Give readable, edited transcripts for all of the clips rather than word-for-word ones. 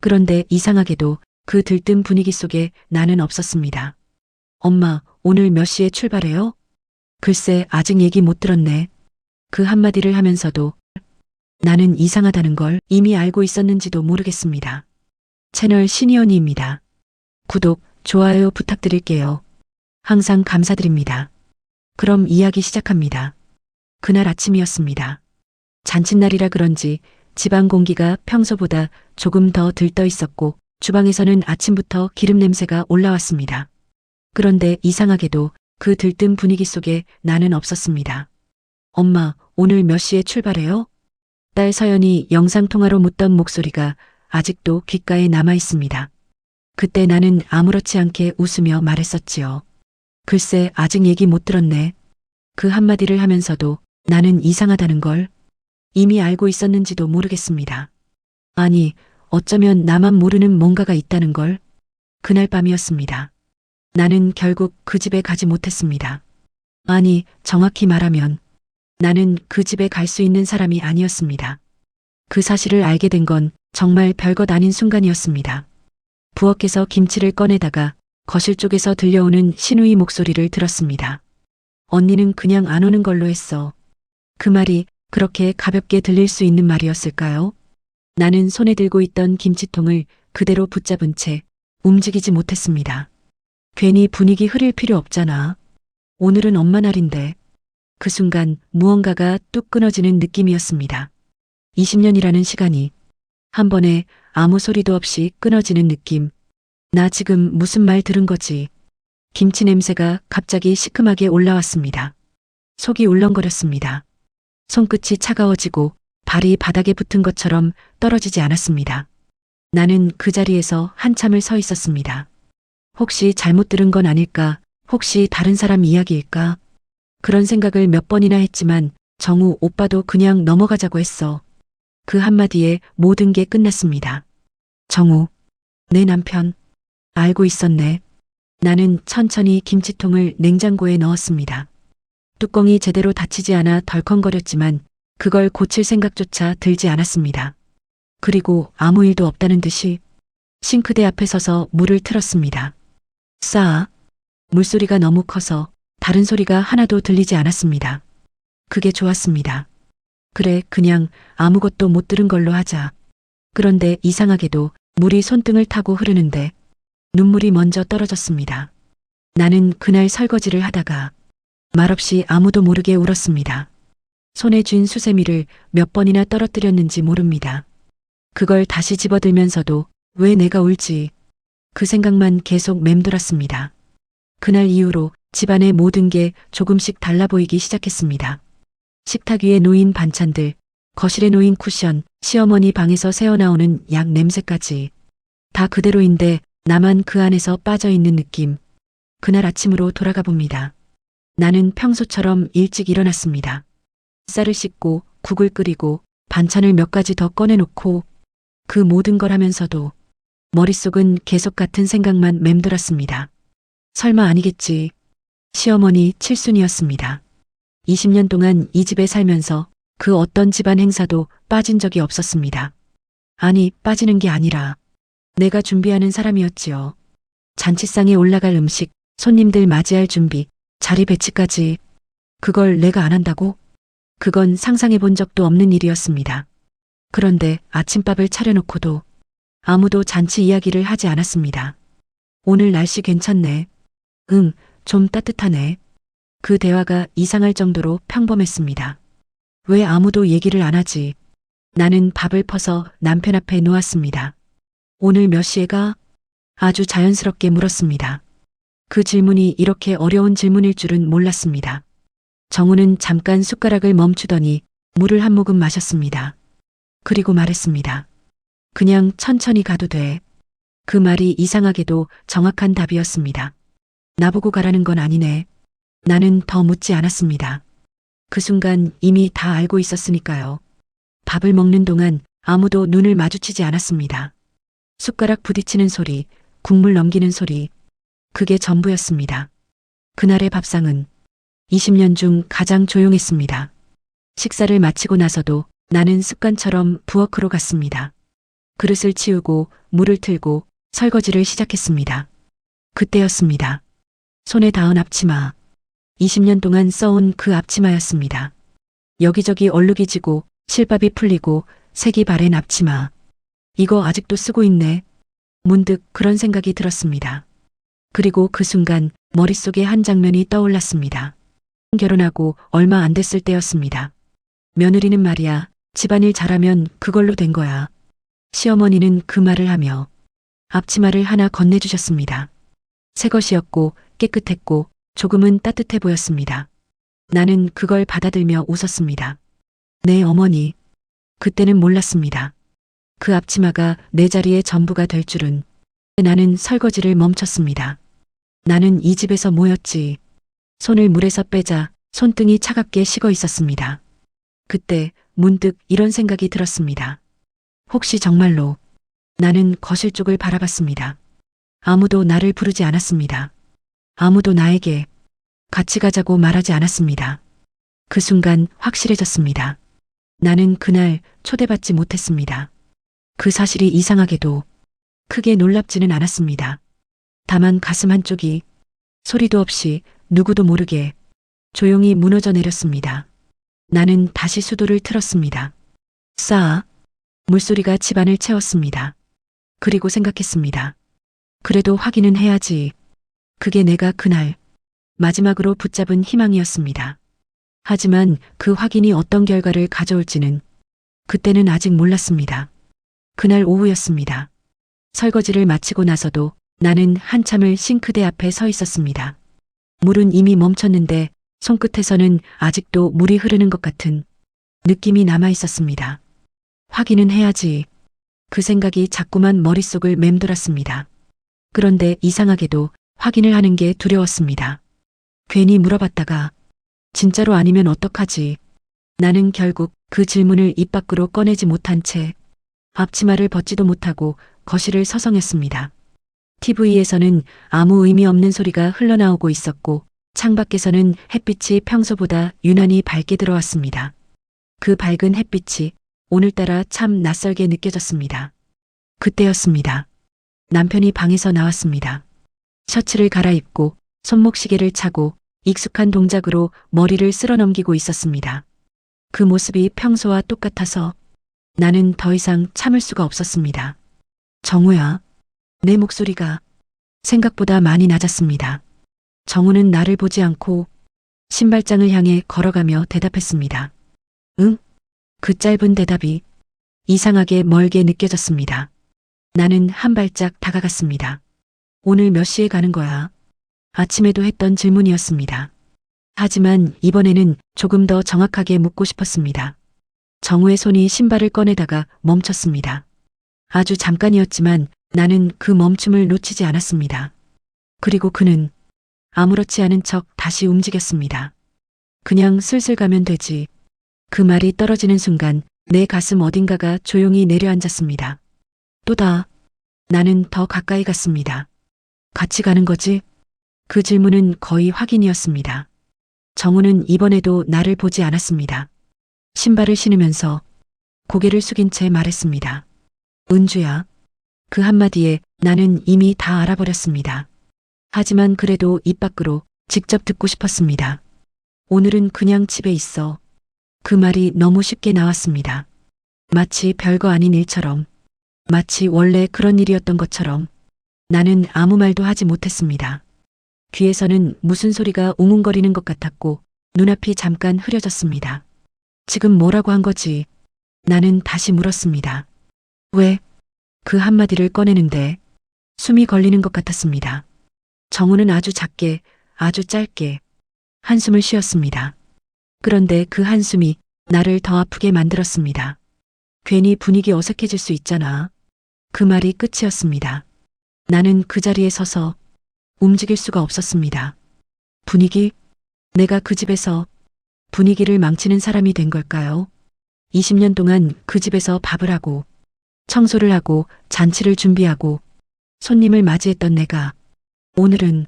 그런데 이상하게도 그 들뜬 분위기 속에 나는 없었습니다. 엄마, 오늘 몇 시에 출발해요? 글쎄, 아직 얘기 못 들었네. 그 한마디를 하면서도 나는 이상하다는 걸 이미 알고 있었는지도 모르겠습니다. 채널 신이언니입니다. 구독, 좋아요 부탁드릴게요. 항상 감사드립니다. 그럼 이야기 시작합니다. 그날 아침이었습니다. 잔칫날이라 그런지 집안 공기가 평소보다 조금 더 들떠 있었고 주방에서는 아침부터 기름 냄새가 올라왔습니다. 그런데 이상하게도 그 들뜬 분위기 속에 나는 없었습니다. 엄마, 오늘 몇 시에 출발해요? 딸 서연이 영상통화로 묻던 목소리가 아직도 귓가에 남아 있습니다. 그때 나는 아무렇지 않게 웃으며 말했었지요. 글쎄, 아직 얘기 못 들었네. 그 한마디를 하면서도 나는 이상하다는 걸 이미 알고 있었는지도 모르겠습니다. 아니, 어쩌면 나만 모르는 뭔가가 있다는 걸. 그날 밤이었습니다. 나는 결국 그 집에 가지 못했습니다. 아니, 정확히 말하면 나는 그 집에 갈 수 있는 사람이 아니었습니다. 그 사실을 알게 된 건 정말 별것 아닌 순간이었습니다. 부엌에서 김치를 꺼내다가 거실 쪽에서 들려오는 신우이 목소리를 들었습니다. 언니는 그냥 안 오는 걸로 했어. 그 말이 그렇게 가볍게 들릴 수 있는 말이었을까요? 나는 손에 들고 있던 김치통을 그대로 붙잡은 채 움직이지 못했습니다. 괜히 분위기 흐릴 필요 없잖아. 오늘은 엄마 날인데. 그 순간 무언가가 뚝 끊어지는 느낌이었습니다. 20년이라는 시간이 한 번에 아무 소리도 없이 끊어지는 느낌. 나 지금 무슨 말 들은 거지? 김치 냄새가 갑자기 시큼하게 올라왔습니다. 속이 울렁거렸습니다. 손끝이 차가워지고 발이 바닥에 붙은 것처럼 떨어지지 않았습니다. 나는 그 자리에서 한참을 서 있었습니다. 혹시 잘못 들은 건 아닐까? 혹시 다른 사람 이야기일까? 그런 생각을 몇 번이나 했지만 정우 오빠도 그냥 넘어가자고 했어. 그 한마디에 모든 게 끝났습니다. 정우, 내 남편, 알고 있었네. 나는 천천히 김치통을 냉장고에 넣었습니다. 뚜껑이 제대로 닫히지 않아 덜컹거렸지만 그걸 고칠 생각조차 들지 않았습니다. 그리고 아무 일도 없다는 듯이 싱크대 앞에 서서 물을 틀었습니다. 싸. 물소리가 너무 커서 다른 소리가 하나도 들리지 않았습니다. 그게 좋았습니다. 그래, 그냥 아무것도 못 들은 걸로 하자. 그런데 이상하게도 물이 손등을 타고 흐르는데 눈물이 먼저 떨어졌습니다. 나는 그날 설거지를 하다가 말없이 아무도 모르게 울었습니다. 손에 쥔 수세미를 몇 번이나 떨어뜨렸는지 모릅니다. 그걸 다시 집어들면서도 왜 내가 울지? 그 생각만 계속 맴돌았습니다. 그날 이후로 집안의 모든 게 조금씩 달라 보이기 시작했습니다. 식탁 위에 놓인 반찬들, 거실에 놓인 쿠션, 시어머니 방에서 새어나오는 약 냄새까지 다 그대로인데 나만 그 안에서 빠져있는 느낌. 그날 아침으로 돌아가 봅니다. 나는 평소처럼 일찍 일어났습니다. 쌀을 씻고 국을 끓이고 반찬을 몇 가지 더 꺼내놓고 그 모든 걸 하면서도 머릿속은 계속 같은 생각만 맴돌았습니다. 설마 아니겠지. 시어머니 칠순이었습니다. 20년 동안 이 집에 살면서 그 어떤 집안 행사도 빠진 적이 없었습니다. 아니, 빠지는 게 아니라 내가 준비하는 사람이었지요. 잔치상에 올라갈 음식, 손님들 맞이할 준비, 자리 배치까지. 그걸 내가 안 한다고? 그건 상상해 본 적도 없는 일이었습니다. 그런데 아침밥을 차려놓고도 아무도 잔치 이야기를 하지 않았습니다. 오늘 날씨 괜찮네. 응, 좀 따뜻하네. 그 대화가 이상할 정도로 평범했습니다. 왜 아무도 얘기를 안 하지? 나는 밥을 퍼서 남편 앞에 놓았습니다. 오늘 몇 시에 가? 아주 자연스럽게 물었습니다. 그 질문이 이렇게 어려운 질문일 줄은 몰랐습니다. 정우는 잠깐 숟가락을 멈추더니 물을 한 모금 마셨습니다. 그리고 말했습니다. 그냥 천천히 가도 돼. 그 말이 이상하게도 정확한 답이었습니다. 나보고 가라는 건 아니네. 나는 더 묻지 않았습니다. 그 순간 이미 다 알고 있었으니까요. 밥을 먹는 동안 아무도 눈을 마주치지 않았습니다. 숟가락 부딪히는 소리, 국물 넘기는 소리, 그게 전부였습니다. 그날의 밥상은 20년 중 가장 조용했습니다. 식사를 마치고 나서도 나는 습관처럼 부엌으로 갔습니다. 그릇을 치우고 물을 틀고 설거지를 시작했습니다. 그때였습니다. 손에 닿은 앞치마. 20년 동안 써온 그 앞치마였습니다. 여기저기 얼룩이 지고 실밥이 풀리고 색이 바랜 앞치마. 이거 아직도 쓰고 있네. 문득 그런 생각이 들었습니다. 그리고 그 순간 머릿속에 한 장면이 떠올랐습니다. 결혼하고 얼마 안 됐을 때였습니다. 며느리는 말이야, 집안일 잘하면 그걸로 된 거야. 시어머니는 그 말을 하며 앞치마를 하나 건네주셨습니다. 새 것이었고 깨끗했고 조금은 따뜻해 보였습니다. 나는 그걸 받아들며 웃었습니다. 네, 어머니. 그때는 몰랐습니다. 그 앞치마가 내 자리의 전부가 될 줄은. 나는 설거지를 멈췄습니다. 나는 이 집에서 뭐였지? 손을 물에서 빼자 손등이 차갑게 식어 있었습니다. 그때 문득 이런 생각이 들었습니다. 혹시 정말로. 나는 거실 쪽을 바라봤습니다. 아무도 나를 부르지 않았습니다. 아무도 나에게 같이 가자고 말하지 않았습니다. 그 순간 확실해졌습니다. 나는 그날 초대받지 못했습니다. 그 사실이 이상하게도 크게 놀랍지는 않았습니다. 다만 가슴 한쪽이 소리도 없이 누구도 모르게 조용히 무너져 내렸습니다. 나는 다시 수도를 틀었습니다. 싸. 물소리가 집안을 채웠습니다. 그리고 생각했습니다. 그래도 확인은 해야지. 그게 내가 그날 마지막으로 붙잡은 희망이었습니다. 하지만 그 확인이 어떤 결과를 가져올지는 그때는 아직 몰랐습니다. 그날 오후였습니다. 설거지를 마치고 나서도 나는 한참을 싱크대 앞에 서 있었습니다. 물은 이미 멈췄는데 손끝에서는 아직도 물이 흐르는 것 같은 느낌이 남아 있었습니다. 확인은 해야지. 그 생각이 자꾸만 머릿속을 맴돌았습니다. 그런데 이상하게도 확인을 하는 게 두려웠습니다. 괜히 물어봤다가 진짜로 아니면 어떡하지? 나는 결국 그 질문을 입 밖으로 꺼내지 못한 채 앞치마를 벗지도 못하고 거실을 서성였습니다. TV에서는 아무 의미 없는 소리가 흘러나오고 있었고 창밖에서는 햇빛이 평소보다 유난히 밝게 들어왔습니다. 그 밝은 햇빛이 오늘따라 참 낯설게 느껴졌습니다. 그때였습니다. 남편이 방에서 나왔습니다. 셔츠를 갈아입고 손목시계를 차고 익숙한 동작으로 머리를 쓸어 넘기고 있었습니다. 그 모습이 평소와 똑같아서 나는 더 이상 참을 수가 없었습니다. 정우야. 내 목소리가 생각보다 많이 낮았습니다. 정우는 나를 보지 않고 신발장을 향해 걸어가며 대답했습니다. 응? 그 짧은 대답이 이상하게 멀게 느껴졌습니다. 나는 한 발짝 다가갔습니다. 오늘 몇 시에 가는 거야? 아침에도 했던 질문이었습니다. 하지만 이번에는 조금 더 정확하게 묻고 싶었습니다. 정우의 손이 신발을 꺼내다가 멈췄습니다. 아주 잠깐이었지만 나는 그 멈춤을 놓치지 않았습니다. 그리고 그는 아무렇지 않은 척 다시 움직였습니다. 그냥 슬슬 가면 되지. 그 말이 떨어지는 순간 내 가슴 어딘가가 조용히 내려앉았습니다. 또다. 나는 더 가까이 갔습니다. 같이 가는 거지? 그 질문은 거의 확인이었습니다. 정우는 이번에도 나를 보지 않았습니다. 신발을 신으면서 고개를 숙인 채 말했습니다. 은주야. 그 한마디에 나는 이미 다 알아버렸습니다. 하지만 그래도 입 밖으로 직접 듣고 싶었습니다. 오늘은 그냥 집에 있어. 그 말이 너무 쉽게 나왔습니다. 마치 별거 아닌 일처럼, 마치 원래 그런 일이었던 것처럼 나는 아무 말도 하지 못했습니다. 귀에서는 무슨 소리가 웅웅거리는 것 같았고 눈앞이 잠깐 흐려졌습니다. 지금 뭐라고 한 거지? 나는 다시 물었습니다. 왜? 그 한마디를 꺼내는데 숨이 걸리는 것 같았습니다. 정우는 아주 작게, 아주 짧게 한숨을 쉬었습니다. 그런데 그 한숨이 나를 더 아프게 만들었습니다. 괜히 분위기 어색해질 수 있잖아. 그 말이 끝이었습니다. 나는 그 자리에 서서 움직일 수가 없었습니다. 분위기? 내가 그 집에서 분위기를 망치는 사람이 된 걸까요? 20년 동안 그 집에서 밥을 하고 청소를 하고 잔치를 준비하고 손님을 맞이했던 내가 오늘은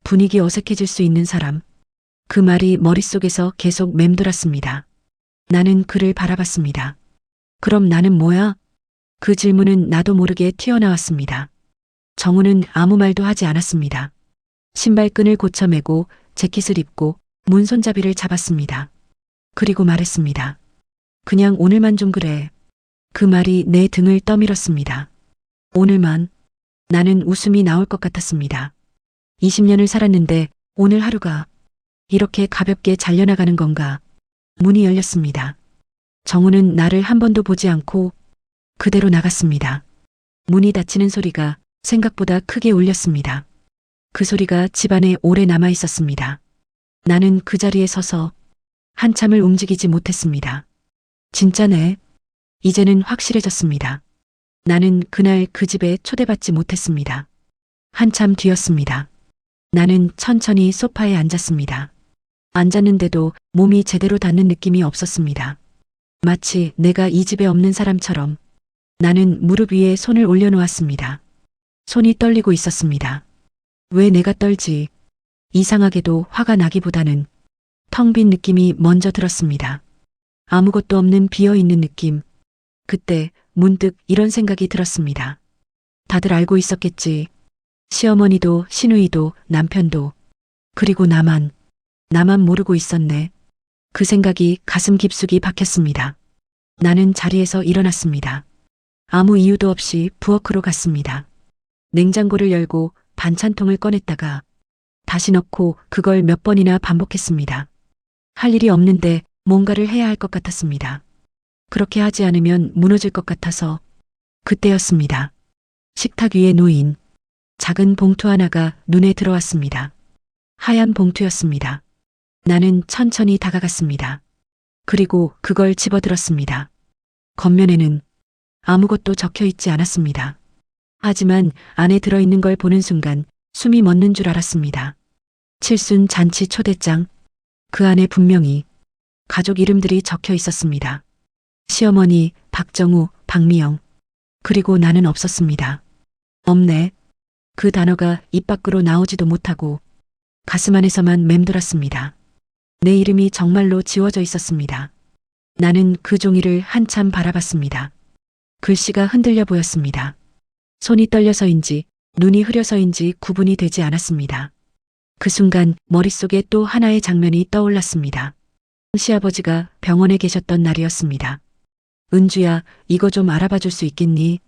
분위기 어색해질 수 있는 사람. 그 말이 머릿속에서 계속 맴돌았습니다. 나는 그를 바라봤습니다. 그럼 나는 뭐야? 그 질문은 나도 모르게 튀어나왔습니다. 정우는 아무 말도 하지 않았습니다. 신발끈을 고쳐매고 재킷을 입고 문 손잡이를 잡았습니다. 그리고 말했습니다. 그냥 오늘만 좀 그래. 그 말이 내 등을 떠밀었습니다. 오늘만. 나는 웃음이 나올 것 같았습니다. 20년을 살았는데 오늘 하루가 이렇게 가볍게 잘려나가는 건가. 문이 열렸습니다. 정우는 나를 한 번도 보지 않고 그대로 나갔습니다. 문이 닫히는 소리가 생각보다 크게 울렸습니다. 그 소리가 집안에 오래 남아 있었습니다. 나는 그 자리에 서서 한참을 움직이지 못했습니다. 진짜네. 이제는 확실해졌습니다. 나는 그날 그 집에 초대받지 못했습니다. 한참 뒤였습니다. 나는 천천히 소파에 앉았습니다. 앉았는데도 몸이 제대로 닿는 느낌이 없었습니다. 마치 내가 이 집에 없는 사람처럼. 나는 무릎 위에 손을 올려놓았습니다. 손이 떨리고 있었습니다. 왜 내가 떨지? 이상하게도 화가 나기보다는 텅 빈 느낌이 먼저 들었습니다. 아무것도 없는 비어있는 느낌. 그때 문득 이런 생각이 들었습니다. 다들 알고 있었겠지. 시어머니도 시누이도 남편도. 그리고 나만 모르고 있었네. 그 생각이 가슴 깊숙이 박혔습니다. 나는 자리에서 일어났습니다. 아무 이유도 없이 부엌으로 갔습니다. 냉장고를 열고 반찬통을 꺼냈다가 다시 넣고 그걸 몇 번이나 반복했습니다. 할 일이 없는데 뭔가를 해야 할 것 같았습니다. 그렇게 하지 않으면 무너질 것 같아서. 그때였습니다. 식탁 위에 놓인 작은 봉투 하나가 눈에 들어왔습니다. 하얀 봉투였습니다. 나는 천천히 다가갔습니다. 그리고 그걸 집어들었습니다. 겉면에는 아무것도 적혀 있지 않았습니다. 하지만 안에 들어있는 걸 보는 순간 숨이 멎는 줄 알았습니다. 칠순 잔치 초대장. 그 안에 분명히 가족 이름들이 적혀 있었습니다. 시어머니, 박정우, 박미영. 그리고 나는 없었습니다. 없네. 그 단어가 입 밖으로 나오지도 못하고 가슴 안에서만 맴돌았습니다. 내 이름이 정말로 지워져 있었습니다. 나는 그 종이를 한참 바라봤습니다. 글씨가 흔들려 보였습니다. 손이 떨려서인지 눈이 흐려서인지 구분이 되지 않았습니다. 그 순간 머릿속에 또 하나의 장면이 떠올랐습니다. 시아버지가 병원에 계셨던 날이었습니다. 은주야, 이거 좀 알아봐 줄 수 있겠니?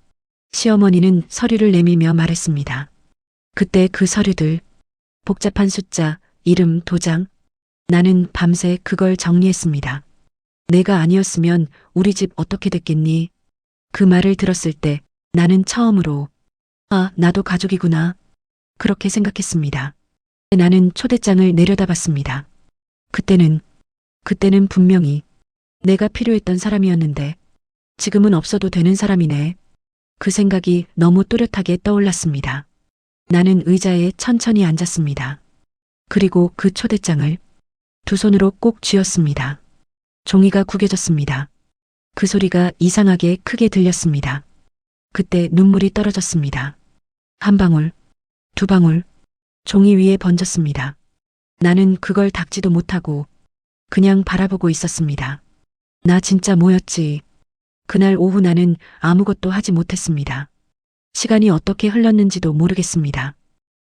시어머니는 서류를 내밀며 말했습니다. 그때 그 서류들, 복잡한 숫자, 이름, 도장. 나는 밤새 그걸 정리했습니다. 내가 아니었으면 우리 집 어떻게 됐겠니? 그 말을 들었을 때 나는 처음으로 아, 나도 가족이구나. 그렇게 생각했습니다. 나는 초대장을 내려다봤습니다. 그때는 분명히 내가 필요했던 사람이었는데 지금은 없어도 되는 사람이네. 그 생각이 너무 또렷하게 떠올랐습니다. 나는 의자에 천천히 앉았습니다. 그리고 그 초대장을 두 손으로 꼭 쥐었습니다. 종이가 구겨졌습니다. 그 소리가 이상하게 크게 들렸습니다. 그때 눈물이 떨어졌습니다. 한 방울, 두 방울, 종이 위에 번졌습니다. 나는 그걸 닦지도 못하고 그냥 바라보고 있었습니다. 나 진짜 뭐였지? 그날 오후 나는 아무것도 하지 못했습니다. 시간이 어떻게 흘렀는지도 모르겠습니다.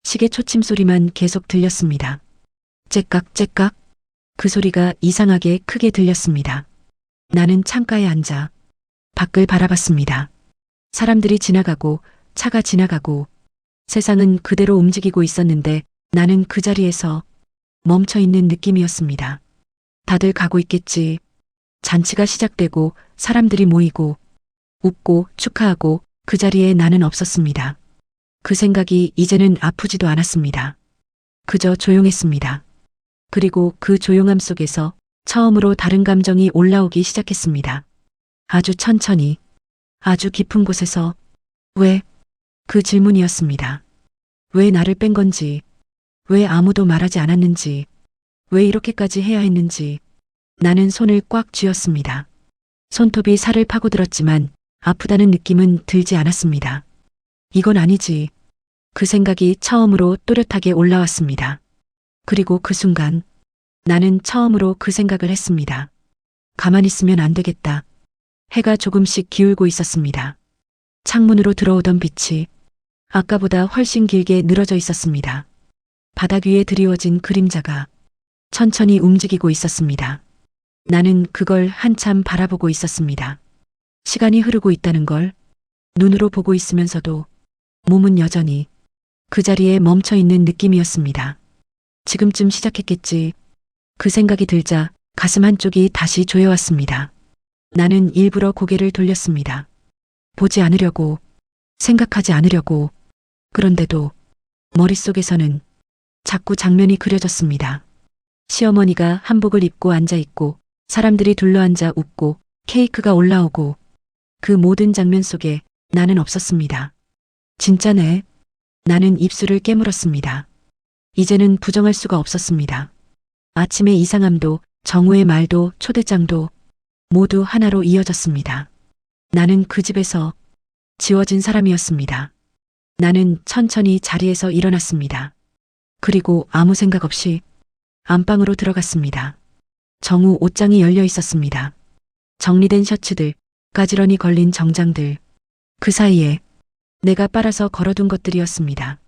시계 초침 소리만 계속 들렸습니다. 째깍째깍. 그 소리가 이상하게 크게 들렸습니다. 나는 창가에 앉아 밖을 바라봤습니다. 사람들이 지나가고 차가 지나가고 세상은 그대로 움직이고 있었는데 나는 그 자리에서 멈춰 있는 느낌이었습니다. 다들 가고 있겠지. 잔치가 시작되고 사람들이 모이고 웃고 축하하고 그 자리에 나는 없었습니다. 그 생각이 이제는 아프지도 않았습니다. 그저 조용했습니다. 그리고 그 조용함 속에서 처음으로 다른 감정이 올라오기 시작했습니다. 아주 천천히, 아주 깊은 곳에서 왜? 그 질문이었습니다. 왜 나를 뺀 건지, 왜 아무도 말하지 않았는지, 왜 이렇게까지 해야 했는지. 나는 손을 꽉 쥐었습니다. 손톱이 살을 파고들었지만 아프다는 느낌은 들지 않았습니다. 이건 아니지. 그 생각이 처음으로 또렷하게 올라왔습니다. 그리고 그 순간 나는 처음으로 그 생각을 했습니다. 가만히 있으면 안 되겠다. 해가 조금씩 기울고 있었습니다. 창문으로 들어오던 빛이 아까보다 훨씬 길게 늘어져 있었습니다. 바닥 위에 드리워진 그림자가 천천히 움직이고 있었습니다. 나는 그걸 한참 바라보고 있었습니다. 시간이 흐르고 있다는 걸 눈으로 보고 있으면서도 몸은 여전히 그 자리에 멈춰 있는 느낌이었습니다. 지금쯤 시작했겠지. 그 생각이 들자 가슴 한쪽이 다시 조여왔습니다. 나는 일부러 고개를 돌렸습니다. 보지 않으려고, 생각하지 않으려고. 그런데도 머릿속에서는 자꾸 장면이 그려졌습니다. 시어머니가 한복을 입고 앉아있고 사람들이 둘러앉아 웃고 케이크가 올라오고 그 모든 장면 속에 나는 없었습니다. 진짜네. 나는 입술을 깨물었습니다. 이제는 부정할 수가 없었습니다. 아침의 이상함도 정우의 말도 초대장도 모두 하나로 이어졌습니다. 나는 그 집에서 지워진 사람이었습니다. 나는 천천히 자리에서 일어났습니다. 그리고 아무 생각 없이 안방으로 들어갔습니다. 정우 옷장이 열려 있었습니다. 정리된 셔츠들, 가지런히 걸린 정장들, 그 사이에 내가 빨아서 걸어둔 것들이었습니다.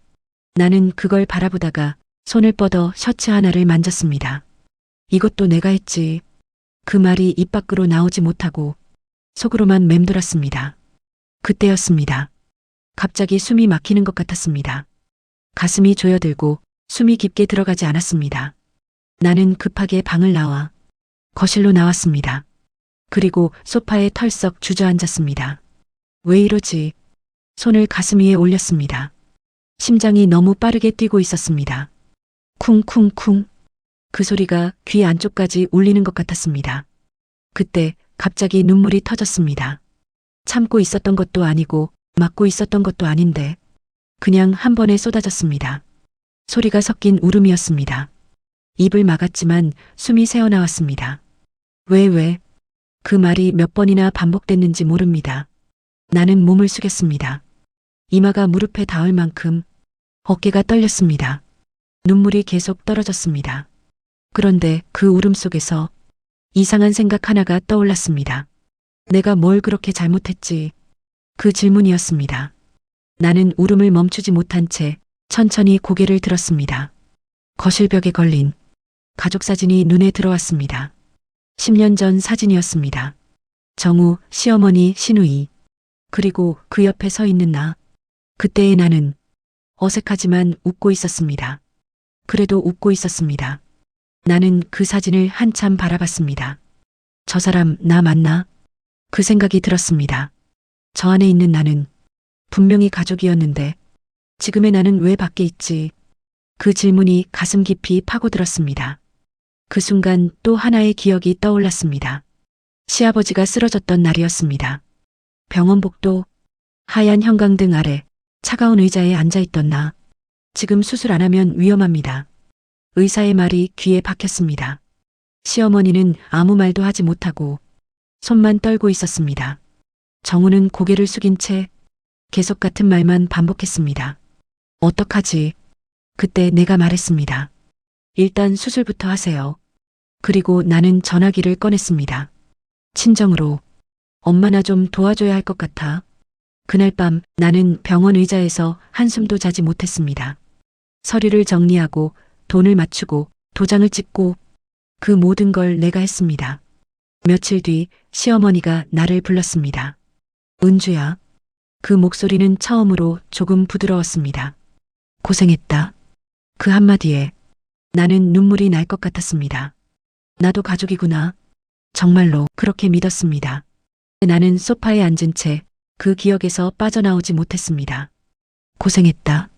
나는 그걸 바라보다가 손을 뻗어 셔츠 하나를 만졌습니다. 이것도 내가 했지. 그 말이 입 밖으로 나오지 못하고 속으로만 맴돌았습니다. 그때였습니다. 갑자기 숨이 막히는 것 같았습니다. 가슴이 조여들고 숨이 깊게 들어가지 않았습니다. 나는 급하게 방을 나와 거실로 나왔습니다. 그리고 소파에 털썩 주저앉았습니다. 왜 이러지? 손을 가슴 위에 올렸습니다. 심장이 너무 빠르게 뛰고 있었습니다. 쿵쿵쿵. 그 소리가 귀 안쪽까지 울리는 것 같았습니다. 그때 갑자기 눈물이 터졌습니다. 참고 있었던 것도 아니고 막고 있었던 것도 아닌데 그냥 한 번에 쏟아졌습니다. 소리가 섞인 울음이었습니다. 입을 막았지만 숨이 새어나왔습니다. 왜? 그 말이 몇 번이나 반복됐는지 모릅니다. 나는 몸을 숙였습니다. 이마가 무릎에 닿을 만큼 어깨가 떨렸습니다. 눈물이 계속 떨어졌습니다. 그런데 그 울음 속에서 이상한 생각 하나가 떠올랐습니다. 내가 뭘 그렇게 잘못했지? 그 질문이었습니다. 나는 울음을 멈추지 못한 채 천천히 고개를 들었습니다. 거실벽에 걸린 가족 사진이 눈에 들어왔습니다. 10년 전 사진이었습니다. 정우, 시어머니, 신우이, 그리고 그 옆에 서 있는 나. 그때의 나는 어색하지만 웃고 있었습니다. 그래도 웃고 있었습니다. 나는 그 사진을 한참 바라봤습니다. 저 사람 나 맞나? 그 생각이 들었습니다. 저 안에 있는 나는 분명히 가족이었는데 지금의 나는 왜 밖에 있지? 그 질문이 가슴 깊이 파고들었습니다. 그 순간 또 하나의 기억이 떠올랐습니다. 시아버지가 쓰러졌던 날이었습니다. 병원복도, 하얀 형광등 아래 차가운 의자에 앉아있던 나. 지금 수술 안 하면 위험합니다. 의사의 말이 귀에 박혔습니다. 시어머니는 아무 말도 하지 못하고 손만 떨고 있었습니다. 정우는 고개를 숙인 채 계속 같은 말만 반복했습니다. 어떡하지? 그때 내가 말했습니다. 일단 수술부터 하세요. 그리고 나는 전화기를 꺼냈습니다. 친정으로. 엄마 나 좀 도와줘야 할 것 같아. 그날 밤 나는 병원 의자에서 한숨도 자지 못했습니다. 서류를 정리하고 돈을 맞추고 도장을 찍고 그 모든 걸 내가 했습니다. 며칠 뒤 시어머니가 나를 불렀습니다. 은주야. 그 목소리는 처음으로 조금 부드러웠습니다. 고생했다. 그 한마디에 나는 눈물이 날 것 같았습니다. 나도 가족이구나. 정말로 그렇게 믿었습니다. 나는 소파에 앉은 채 그 기억에서 빠져나오지 못했습니다. 고생했다.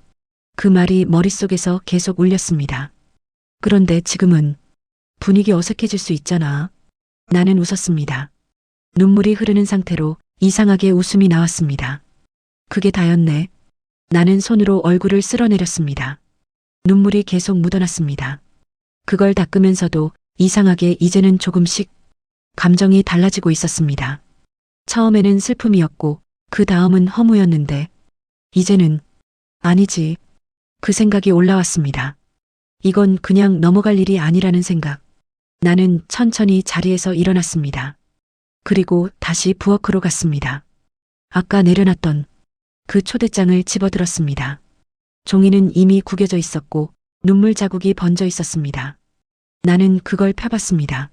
그 말이 머릿속에서 계속 울렸습니다. 그런데 지금은 분위기 어색해질 수 있잖아. 나는 웃었습니다. 눈물이 흐르는 상태로 이상하게 웃음이 나왔습니다. 그게 다였네. 나는 손으로 얼굴을 쓸어내렸습니다. 눈물이 계속 묻어났습니다. 그걸 닦으면서도 이상하게 이제는 조금씩 감정이 달라지고 있었습니다. 처음에는 슬픔이었고 그 다음은 허무였는데 이제는 아니지. 그 생각이 올라왔습니다. 이건 그냥 넘어갈 일이 아니라는 생각. 나는 천천히 자리에서 일어났습니다. 그리고 다시 부엌으로 갔습니다. 아까 내려놨던 그 초대장을 집어들었습니다. 종이는 이미 구겨져 있었고 눈물 자국이 번져 있었습니다. 나는 그걸 펴봤습니다.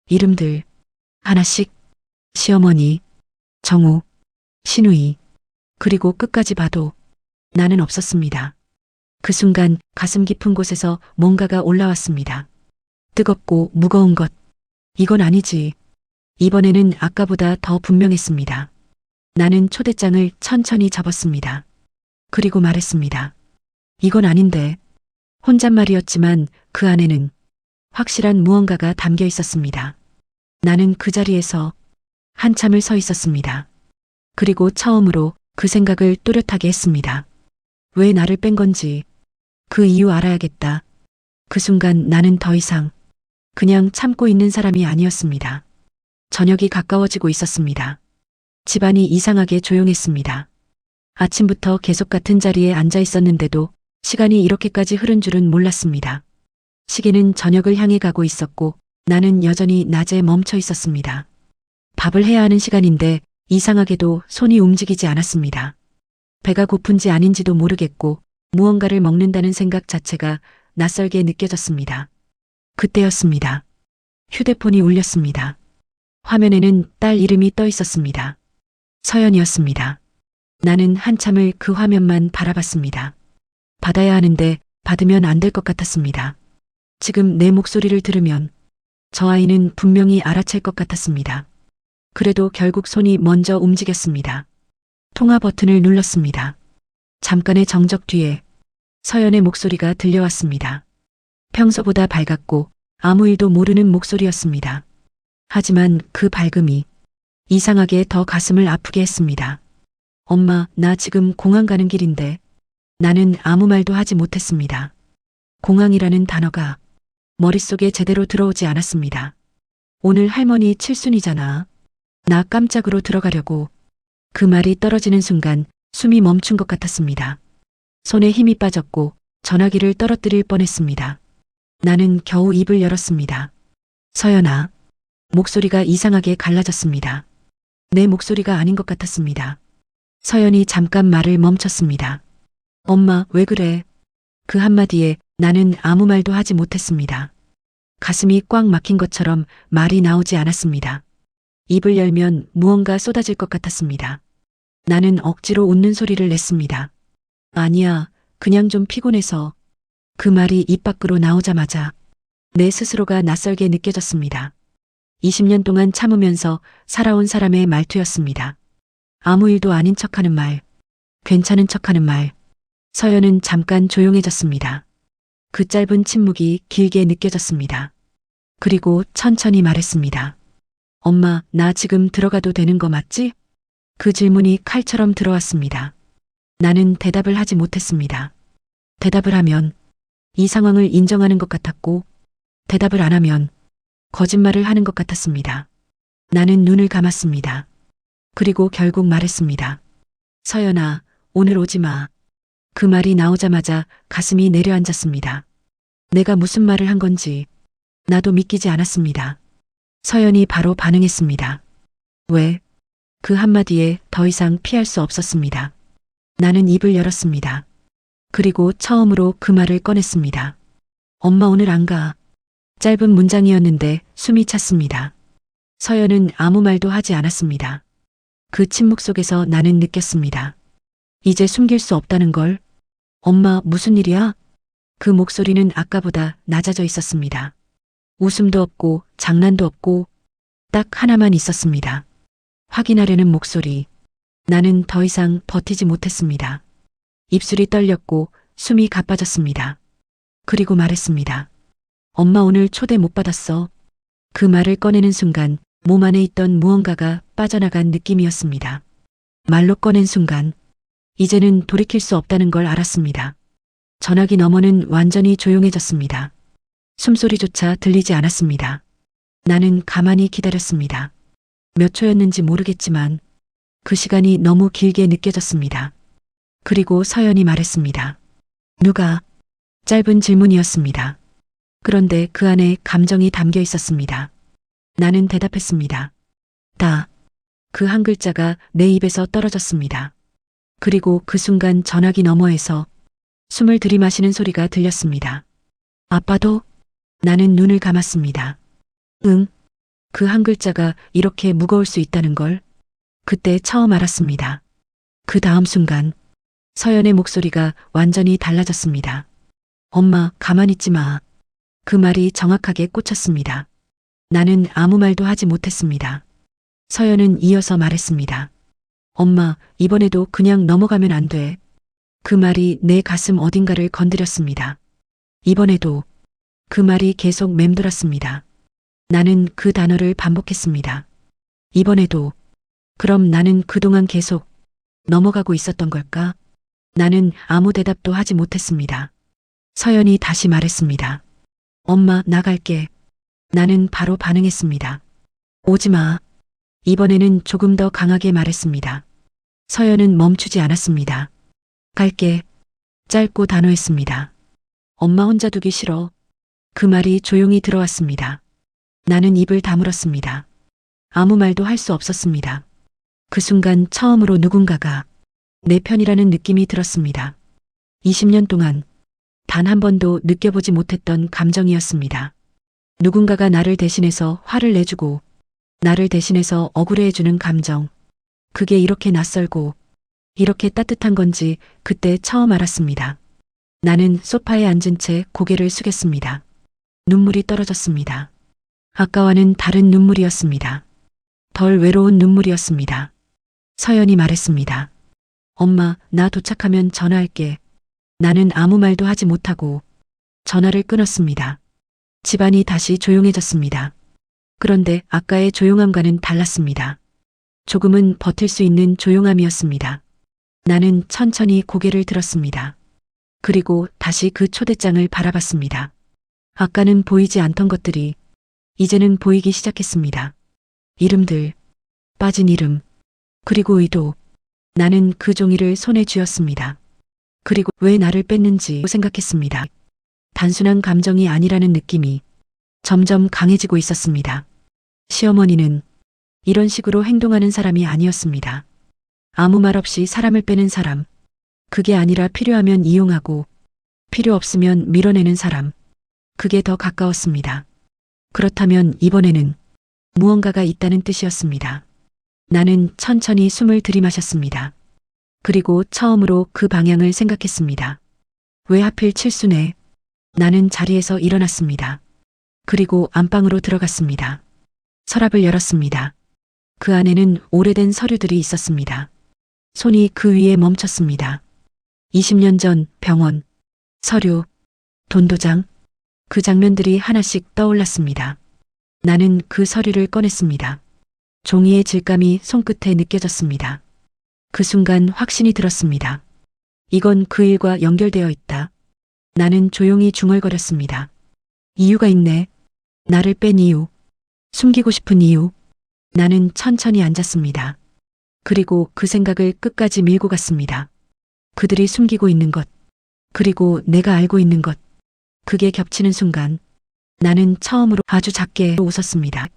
이름들 하나씩 시어머니, 정우, 신우이, 그리고 끝까지 봐도 나는 없었습니다. 그 순간 가슴 깊은 곳에서 뭔가가 올라왔습니다. 뜨겁고 무거운 것. 이건 아니지. 이번에는 아까보다 더 분명했습니다. 나는 초대장을 천천히 접었습니다. 그리고 말했습니다. 이건 아닌데. 혼잣말이었지만 그 안에는 확실한 무언가가 담겨 있었습니다. 나는 그 자리에서 한참을 서 있었습니다. 그리고 처음으로 그 생각을 또렷하게 했습니다. 왜 나를 뺀 건지 그 이유 알아야겠다. 그 순간 나는 더 이상 그냥 참고 있는 사람이 아니었습니다. 저녁이 가까워지고 있었습니다. 집안이 이상하게 조용했습니다. 아침부터 계속 같은 자리에 앉아 있었는데도 시간이 이렇게까지 흐른 줄은 몰랐습니다. 시계는 저녁을 향해 가고 있었고 나는 여전히 낮에 멈춰 있었습니다. 밥을 해야 하는 시간인데 이상하게도 손이 움직이지 않았습니다. 배가 고픈지 아닌지도 모르겠고 무언가를 먹는다는 생각 자체가 낯설게 느껴졌습니다. 그때였습니다. 휴대폰이 울렸습니다. 화면에는 딸 이름이 떠 있었습니다. 서연이었습니다. 나는 한참을 그 화면만 바라봤습니다. 받아야 하는데 받으면 안 될 것 같았습니다. 지금 내 목소리를 들으면 저 아이는 분명히 알아챌 것 같았습니다. 그래도 결국 손이 먼저 움직였습니다. 통화 버튼을 눌렀습니다. 잠깐의 정적 뒤에 서연의 목소리가 들려왔습니다. 평소보다 밝았고 아무 일도 모르는 목소리였습니다. 하지만 그 밝음이 이상하게 더 가슴을 아프게 했습니다. 엄마, 나 지금 공항 가는 길인데. 나는 아무 말도 하지 못했습니다. 공항이라는 단어가 머릿속에 제대로 들어오지 않았습니다. 오늘 할머니 칠순이잖아. 나 깜짝으로 들어가려고 그 말이 떨어지는 순간 숨이 멈춘 것 같았습니다. 손에 힘이 빠졌고 전화기를 떨어뜨릴 뻔했습니다. 나는 겨우 입을 열었습니다. 서연아. 목소리가 이상하게 갈라졌습니다. 내 목소리가 아닌 것 같았습니다. 서연이 잠깐 말을 멈췄습니다. 엄마, 왜 그래? 그 한마디에 나는 아무 말도 하지 못했습니다. 가슴이 꽉 막힌 것처럼 말이 나오지 않았습니다. 입을 열면 무언가 쏟아질 것 같았습니다. 나는 억지로 웃는 소리를 냈습니다. 아니야, 그냥 좀 피곤해서. 그 말이 입 밖으로 나오자마자 내 스스로가 낯설게 느껴졌습니다. 20년 동안 참으면서 살아온 사람의 말투였습니다. 아무 일도 아닌 척하는 말, 괜찮은 척하는 말. 서연은 잠깐 조용해졌습니다. 그 짧은 침묵이 길게 느껴졌습니다. 그리고 천천히 말했습니다. 엄마, 나 지금 들어가도 되는 거 맞지? 그 질문이 칼처럼 들어왔습니다. 나는 대답을 하지 못했습니다. 대답을 하면 이 상황을 인정하는 것 같았고, 대답을 안 하면 거짓말을 하는 것 같았습니다. 나는 눈을 감았습니다. 그리고 결국 말했습니다. 서연아, 오늘 오지 마. 그 말이 나오자마자 가슴이 내려앉았습니다. 내가 무슨 말을 한 건지 나도 믿기지 않았습니다. 서연이 바로 반응했습니다. 왜? 그 한마디에 더 이상 피할 수 없었습니다. 나는 입을 열었습니다. 그리고 처음으로 그 말을 꺼냈습니다. 엄마 오늘 안 가. 짧은 문장이었는데 숨이 찼습니다. 서연은 아무 말도 하지 않았습니다. 그 침묵 속에서 나는 느꼈습니다. 이제 숨길 수 없다는 걸. 엄마, 무슨 일이야? 그 목소리는 아까보다 낮아져 있었습니다. 웃음도 없고 장난도 없고 딱 하나만 있었습니다. 확인하려는 목소리. 나는 더 이상 버티지 못했습니다. 입술이 떨렸고 숨이 가빠졌습니다. 그리고 말했습니다. 엄마 오늘 초대 못 받았어. 그 말을 꺼내는 순간 몸 안에 있던 무언가가 빠져나간 느낌이었습니다. 말로 꺼낸 순간 이제는 돌이킬 수 없다는 걸 알았습니다. 전화기 너머는 완전히 조용해졌습니다. 숨소리조차 들리지 않았습니다. 나는 가만히 기다렸습니다. 몇 초였는지 모르겠지만 그 시간이 너무 길게 느껴졌습니다. 그리고 서연이 말했습니다. 누가? 짧은 질문이었습니다. 그런데 그 안에 감정이 담겨 있었습니다. 나는 대답했습니다. 다. 그 한 글자가 내 입에서 떨어졌습니다. 그리고 그 순간 전화기 너머에서 숨을 들이마시는 소리가 들렸습니다. 아빠도? 나는 눈을 감았습니다. 응. 그 한 글자가 이렇게 무거울 수 있다는 걸 그때 처음 알았습니다. 그 다음 순간 서연의 목소리가 완전히 달라졌습니다. 엄마, 가만히 있지 마. 그 말이 정확하게 꽂혔습니다. 나는 아무 말도 하지 못했습니다. 서연은 이어서 말했습니다. 엄마, 이번에도 그냥 넘어가면 안 돼. 그 말이 내 가슴 어딘가를 건드렸습니다. 이번에도 그 말이 계속 맴돌았습니다. 나는 그 단어를 반복했습니다. 이번에도. 그럼 나는 그동안 계속 넘어가고 있었던 걸까? 나는 아무 대답도 하지 못했습니다. 서연이 다시 말했습니다. 엄마, 나갈게. 나는 바로 반응했습니다. 오지 마. 이번에는 조금 더 강하게 말했습니다. 서연은 멈추지 않았습니다. 갈게. 짧고 단호했습니다. 엄마 혼자 두기 싫어. 그 말이 조용히 들어왔습니다. 나는 입을 다물었습니다. 아무 말도 할 수 없었습니다. 그 순간 처음으로 누군가가 내 편이라는 느낌이 들었습니다. 20년 동안 단 한 번도 느껴보지 못했던 감정이었습니다. 누군가가 나를 대신해서 화를 내주고 나를 대신해서 억울해해주는 감정. 그게 이렇게 낯설고 이렇게 따뜻한 건지 그때 처음 알았습니다. 나는 소파에 앉은 채 고개를 숙였습니다. 눈물이 떨어졌습니다. 아까와는 다른 눈물이었습니다. 덜 외로운 눈물이었습니다. 서연이 말했습니다. 엄마, 나 도착하면 전화할게. 나는 아무 말도 하지 못하고 전화를 끊었습니다. 집안이 다시 조용해졌습니다. 그런데 아까의 조용함과는 달랐습니다. 조금은 버틸 수 있는 조용함이었습니다. 나는 천천히 고개를 들었습니다. 그리고 다시 그 초대장을 바라봤습니다. 아까는 보이지 않던 것들이 이제는 보이기 시작했습니다. 이름들, 빠진 이름, 그리고 의도. 나는 그 종이를 손에 쥐었습니다. 그리고 왜 나를 뺐는지 생각했습니다. 단순한 감정이 아니라는 느낌이 점점 강해지고 있었습니다. 시어머니는 이런 식으로 행동하는 사람이 아니었습니다. 아무 말 없이 사람을 빼는 사람. 그게 아니라 필요하면 이용하고 필요 없으면 밀어내는 사람. 그게 더 가까웠습니다. 그렇다면 이번에는 무언가가 있다는 뜻이었습니다. 나는 천천히 숨을 들이마셨습니다. 그리고 처음으로 그 방향을 생각했습니다. 왜 하필 칠순에? 나는 자리에서 일어났습니다. 그리고 안방으로 들어갔습니다. 서랍을 열었습니다. 그 안에는 오래된 서류들이 있었습니다. 손이 그 위에 멈췄습니다. 20년 전 병원, 서류, 돈도장, 그 장면들이 하나씩 떠올랐습니다. 나는 그 서류를 꺼냈습니다. 종이의 질감이 손끝에 느껴졌습니다. 그 순간 확신이 들었습니다. 이건 그 일과 연결되어 있다. 나는 조용히 중얼거렸습니다. 이유가 있네. 나를 뺀 이유. 숨기고 싶은 이유. 나는 천천히 앉았습니다. 그리고 그 생각을 끝까지 밀고 갔습니다. 그들이 숨기고 있는 것. 그리고 내가 알고 있는 것. 그게 겹치는 순간 나는 처음으로 아주 작게 웃었습니다.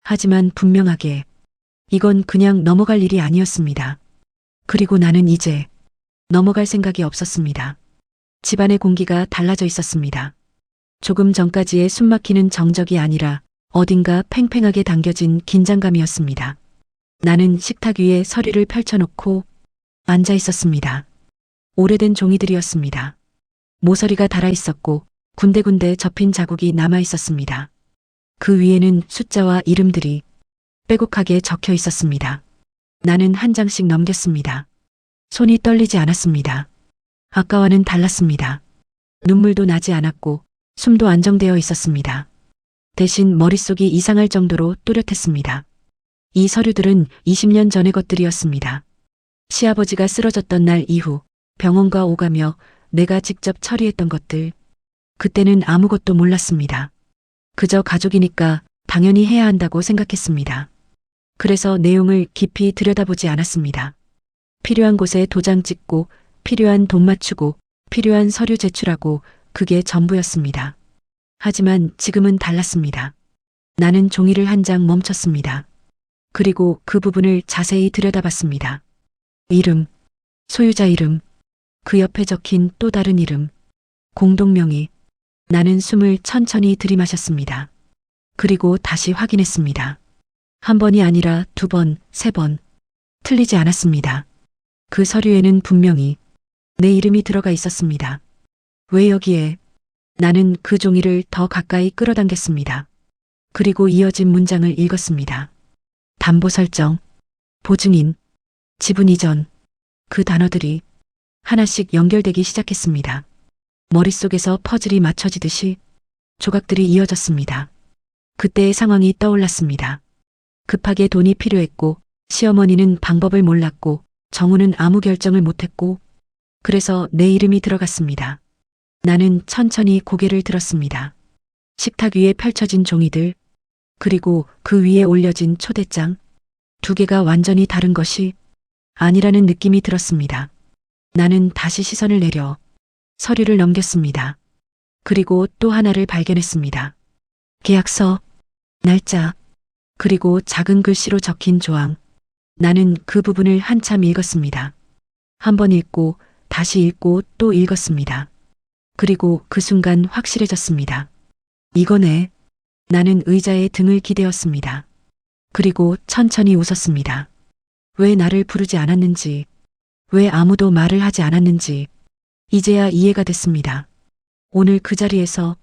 하지만 분명하게 이건 그냥 넘어갈 일이 아니었습니다. 그리고 나는 이제 넘어갈 생각이 없었습니다. 집안의 공기가 달라져 있었습니다. 조금 전까지의 숨막히는 정적이 아니라 어딘가 팽팽하게 당겨진 긴장감이었습니다. 나는 식탁 위에 서류를 펼쳐놓고 앉아 있었습니다. 오래된 종이들이었습니다. 모서리가 달아 있었고 군데군데 접힌 자국이 남아 있었습니다. 그 위에는 숫자와 이름들이 빼곡하게 적혀 있었습니다. 나는 한 장씩 넘겼습니다. 손이 떨리지 않았습니다. 아까와는 달랐습니다. 눈물도 나지 않았고 숨도 안정되어 있었습니다. 대신 머릿속이 이상할 정도로 또렷했습니다. 이 서류들은 20년 전의 것들이었습니다. 시아버지가 쓰러졌던 날 이후 병원과 오가며 내가 직접 처리했던 것들. 그때는 아무것도 몰랐습니다. 그저 가족이니까 당연히 해야 한다고 생각했습니다. 그래서 내용을 깊이 들여다보지 않았습니다. 필요한 곳에 도장 찍고 필요한 돈 맞추고 필요한 서류 제출하고 그게 전부였습니다. 하지만 지금은 달랐습니다. 나는 종이를 한 장 멈췄습니다. 그리고 그 부분을 자세히 들여다봤습니다. 이름, 소유자 이름, 그 옆에 적힌 또 다른 이름, 공동명의. 나는 숨을 천천히 들이마셨습니다. 그리고 다시 확인했습니다. 한 번이 아니라 두 번, 세 번. 틀리지 않았습니다. 그 서류에는 분명히 내 이름이 들어가 있었습니다. 왜 여기에? 나는 그 종이를 더 가까이 끌어당겼습니다. 그리고 이어진 문장을 읽었습니다. 담보 설정, 보증인, 지분 이전. 그 단어들이 하나씩 연결되기 시작했습니다. 머릿속에서 퍼즐이 맞춰지듯이 조각들이 이어졌습니다. 그때의 상황이 떠올랐습니다. 급하게 돈이 필요했고, 시어머니는 방법을 몰랐고, 정우는 아무 결정을 못했고, 그래서 내 이름이 들어갔습니다. 나는 천천히 고개를 들었습니다. 식탁 위에 펼쳐진 종이들, 그리고 그 위에 올려진 초대장, 두 개가 완전히 다른 것이 아니라는 느낌이 들었습니다. 나는 다시 시선을 내려 서류를 넘겼습니다. 그리고 또 하나를 발견했습니다. 계약서, 날짜, 그리고 작은 글씨로 적힌 조항. 나는 그 부분을 한참 읽었습니다. 한 번 읽고 다시 읽고 또 읽었습니다. 그리고 그 순간 확실해졌습니다. 이거네. 나는 의자에 등을 기대었습니다. 그리고 천천히 웃었습니다. 왜 나를 부르지 않았는지, 왜 아무도 말을 하지 않았는지, 이제야 이해가 됐습니다. 오늘 그 자리에서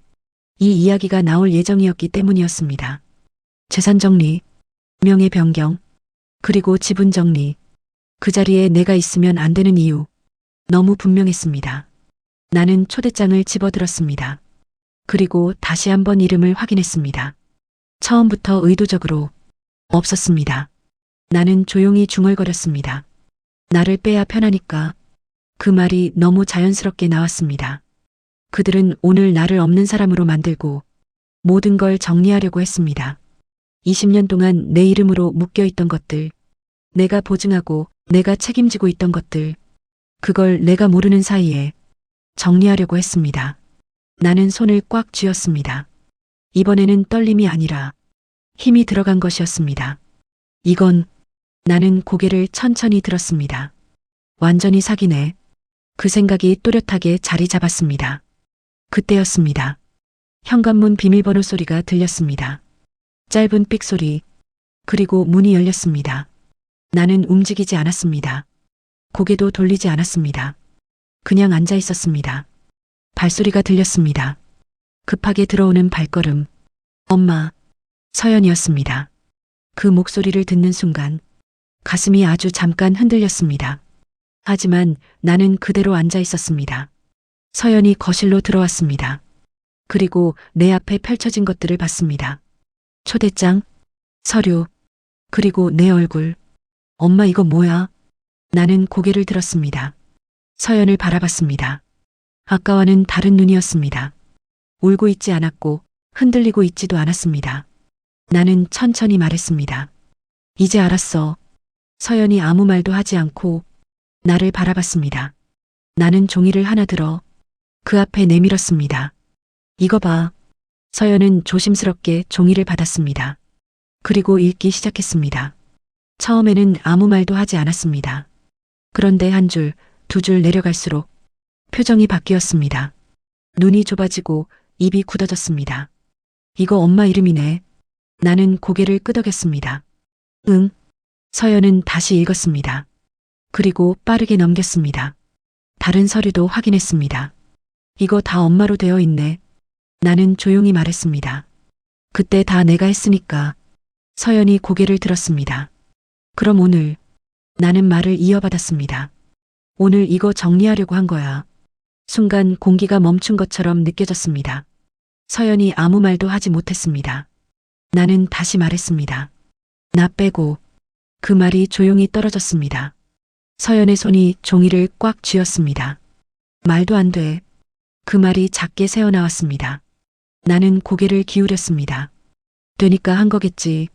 이 이야기가 나올 예정이었기 때문이었습니다. 재산 정리, 명예 변경, 그리고 지분 정리. 그 자리에 내가 있으면 안 되는 이유. 너무 분명했습니다. 나는 초대장을 집어들었습니다. 그리고 다시 한번 이름을 확인했습니다. 처음부터 의도적으로 없었습니다. 나는 조용히 중얼거렸습니다. 나를 빼야 편하니까. 그 말이 너무 자연스럽게 나왔습니다. 그들은 오늘 나를 없는 사람으로 만들고 모든 걸 정리하려고 했습니다. 20년 동안 내 이름으로 묶여있던 것들, 내가 보증하고 내가 책임지고 있던 것들, 그걸 내가 모르는 사이에 정리하려고 했습니다. 나는 손을 꽉 쥐었습니다. 이번에는 떨림이 아니라 힘이 들어간 것이었습니다. 이건, 나는 고개를 천천히 들었습니다. 완전히 사기네. 그 생각이 또렷하게 자리 잡았습니다. 그때였습니다. 현관문 비밀번호 소리가 들렸습니다. 짧은 삑 소리, 그리고 문이 열렸습니다. 나는 움직이지 않았습니다. 고개도 돌리지 않았습니다. 그냥 앉아 있었습니다. 발소리가 들렸습니다. 급하게 들어오는 발걸음. 엄마, 서연이었습니다. 그 목소리를 듣는 순간 가슴이 아주 잠깐 흔들렸습니다. 하지만 나는 그대로 앉아 있었습니다. 서연이 거실로 들어왔습니다. 그리고 내 앞에 펼쳐진 것들을 봤습니다. 초대장, 서류, 그리고 내 얼굴. 엄마 이거 뭐야? 나는 고개를 들었습니다. 서연을 바라봤습니다. 아까와는 다른 눈이었습니다. 울고 있지 않았고 흔들리고 있지도 않았습니다. 나는 천천히 말했습니다. 이제 알았어. 서연이 아무 말도 하지 않고 나를 바라봤습니다. 나는 종이를 하나 들어 그 앞에 내밀었습니다. 이거 봐. 서연은 조심스럽게 종이를 받았습니다. 그리고 읽기 시작했습니다. 처음에는 아무 말도 하지 않았습니다. 그런데 한 줄, 두 줄 내려갈수록 표정이 바뀌었습니다. 눈이 좁아지고 입이 굳어졌습니다. 이거 엄마 이름이네. 나는 고개를 끄덕였습니다. 응. 서연은 다시 읽었습니다. 그리고 빠르게 넘겼습니다. 다른 서류도 확인했습니다. 이거 다 엄마로 되어 있네. 나는 조용히 말했습니다. 그때 다 내가 했으니까. 서연이 고개를 들었습니다. 그럼 오늘, 나는 말을 이어받았습니다. 오늘 이거 정리하려고 한 거야. 순간 공기가 멈춘 것처럼 느껴졌습니다. 서연이 아무 말도 하지 못했습니다. 나는 다시 말했습니다. 나 빼고. 그 말이 조용히 떨어졌습니다. 서연의 손이 종이를 꽉 쥐었습니다. 말도 안 돼. 그 말이 작게 새어나왔습니다. 나는 고개를 기울였습니다. 되니까 한 거겠지.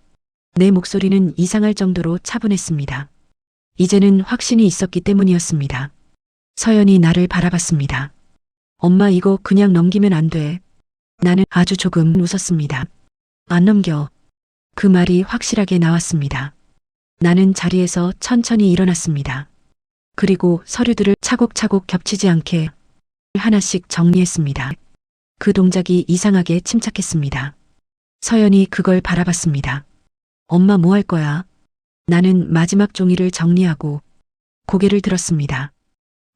내 목소리는 이상할 정도로 차분했습니다. 이제는 확신이 있었기 때문이었습니다. 서연이 나를 바라봤습니다. 엄마 이거 그냥 넘기면 안 돼. 나는 아주 조금 웃었습니다. 안 넘겨. 그 말이 확실하게 나왔습니다. 나는 자리에서 천천히 일어났습니다. 그리고 서류들을 차곡차곡 겹치지 않게 하나씩 정리했습니다. 그 동작이 이상하게 침착했습니다. 서연이 그걸 바라봤습니다. 엄마 뭐 할 거야? 나는 마지막 종이를 정리하고 고개를 들었습니다.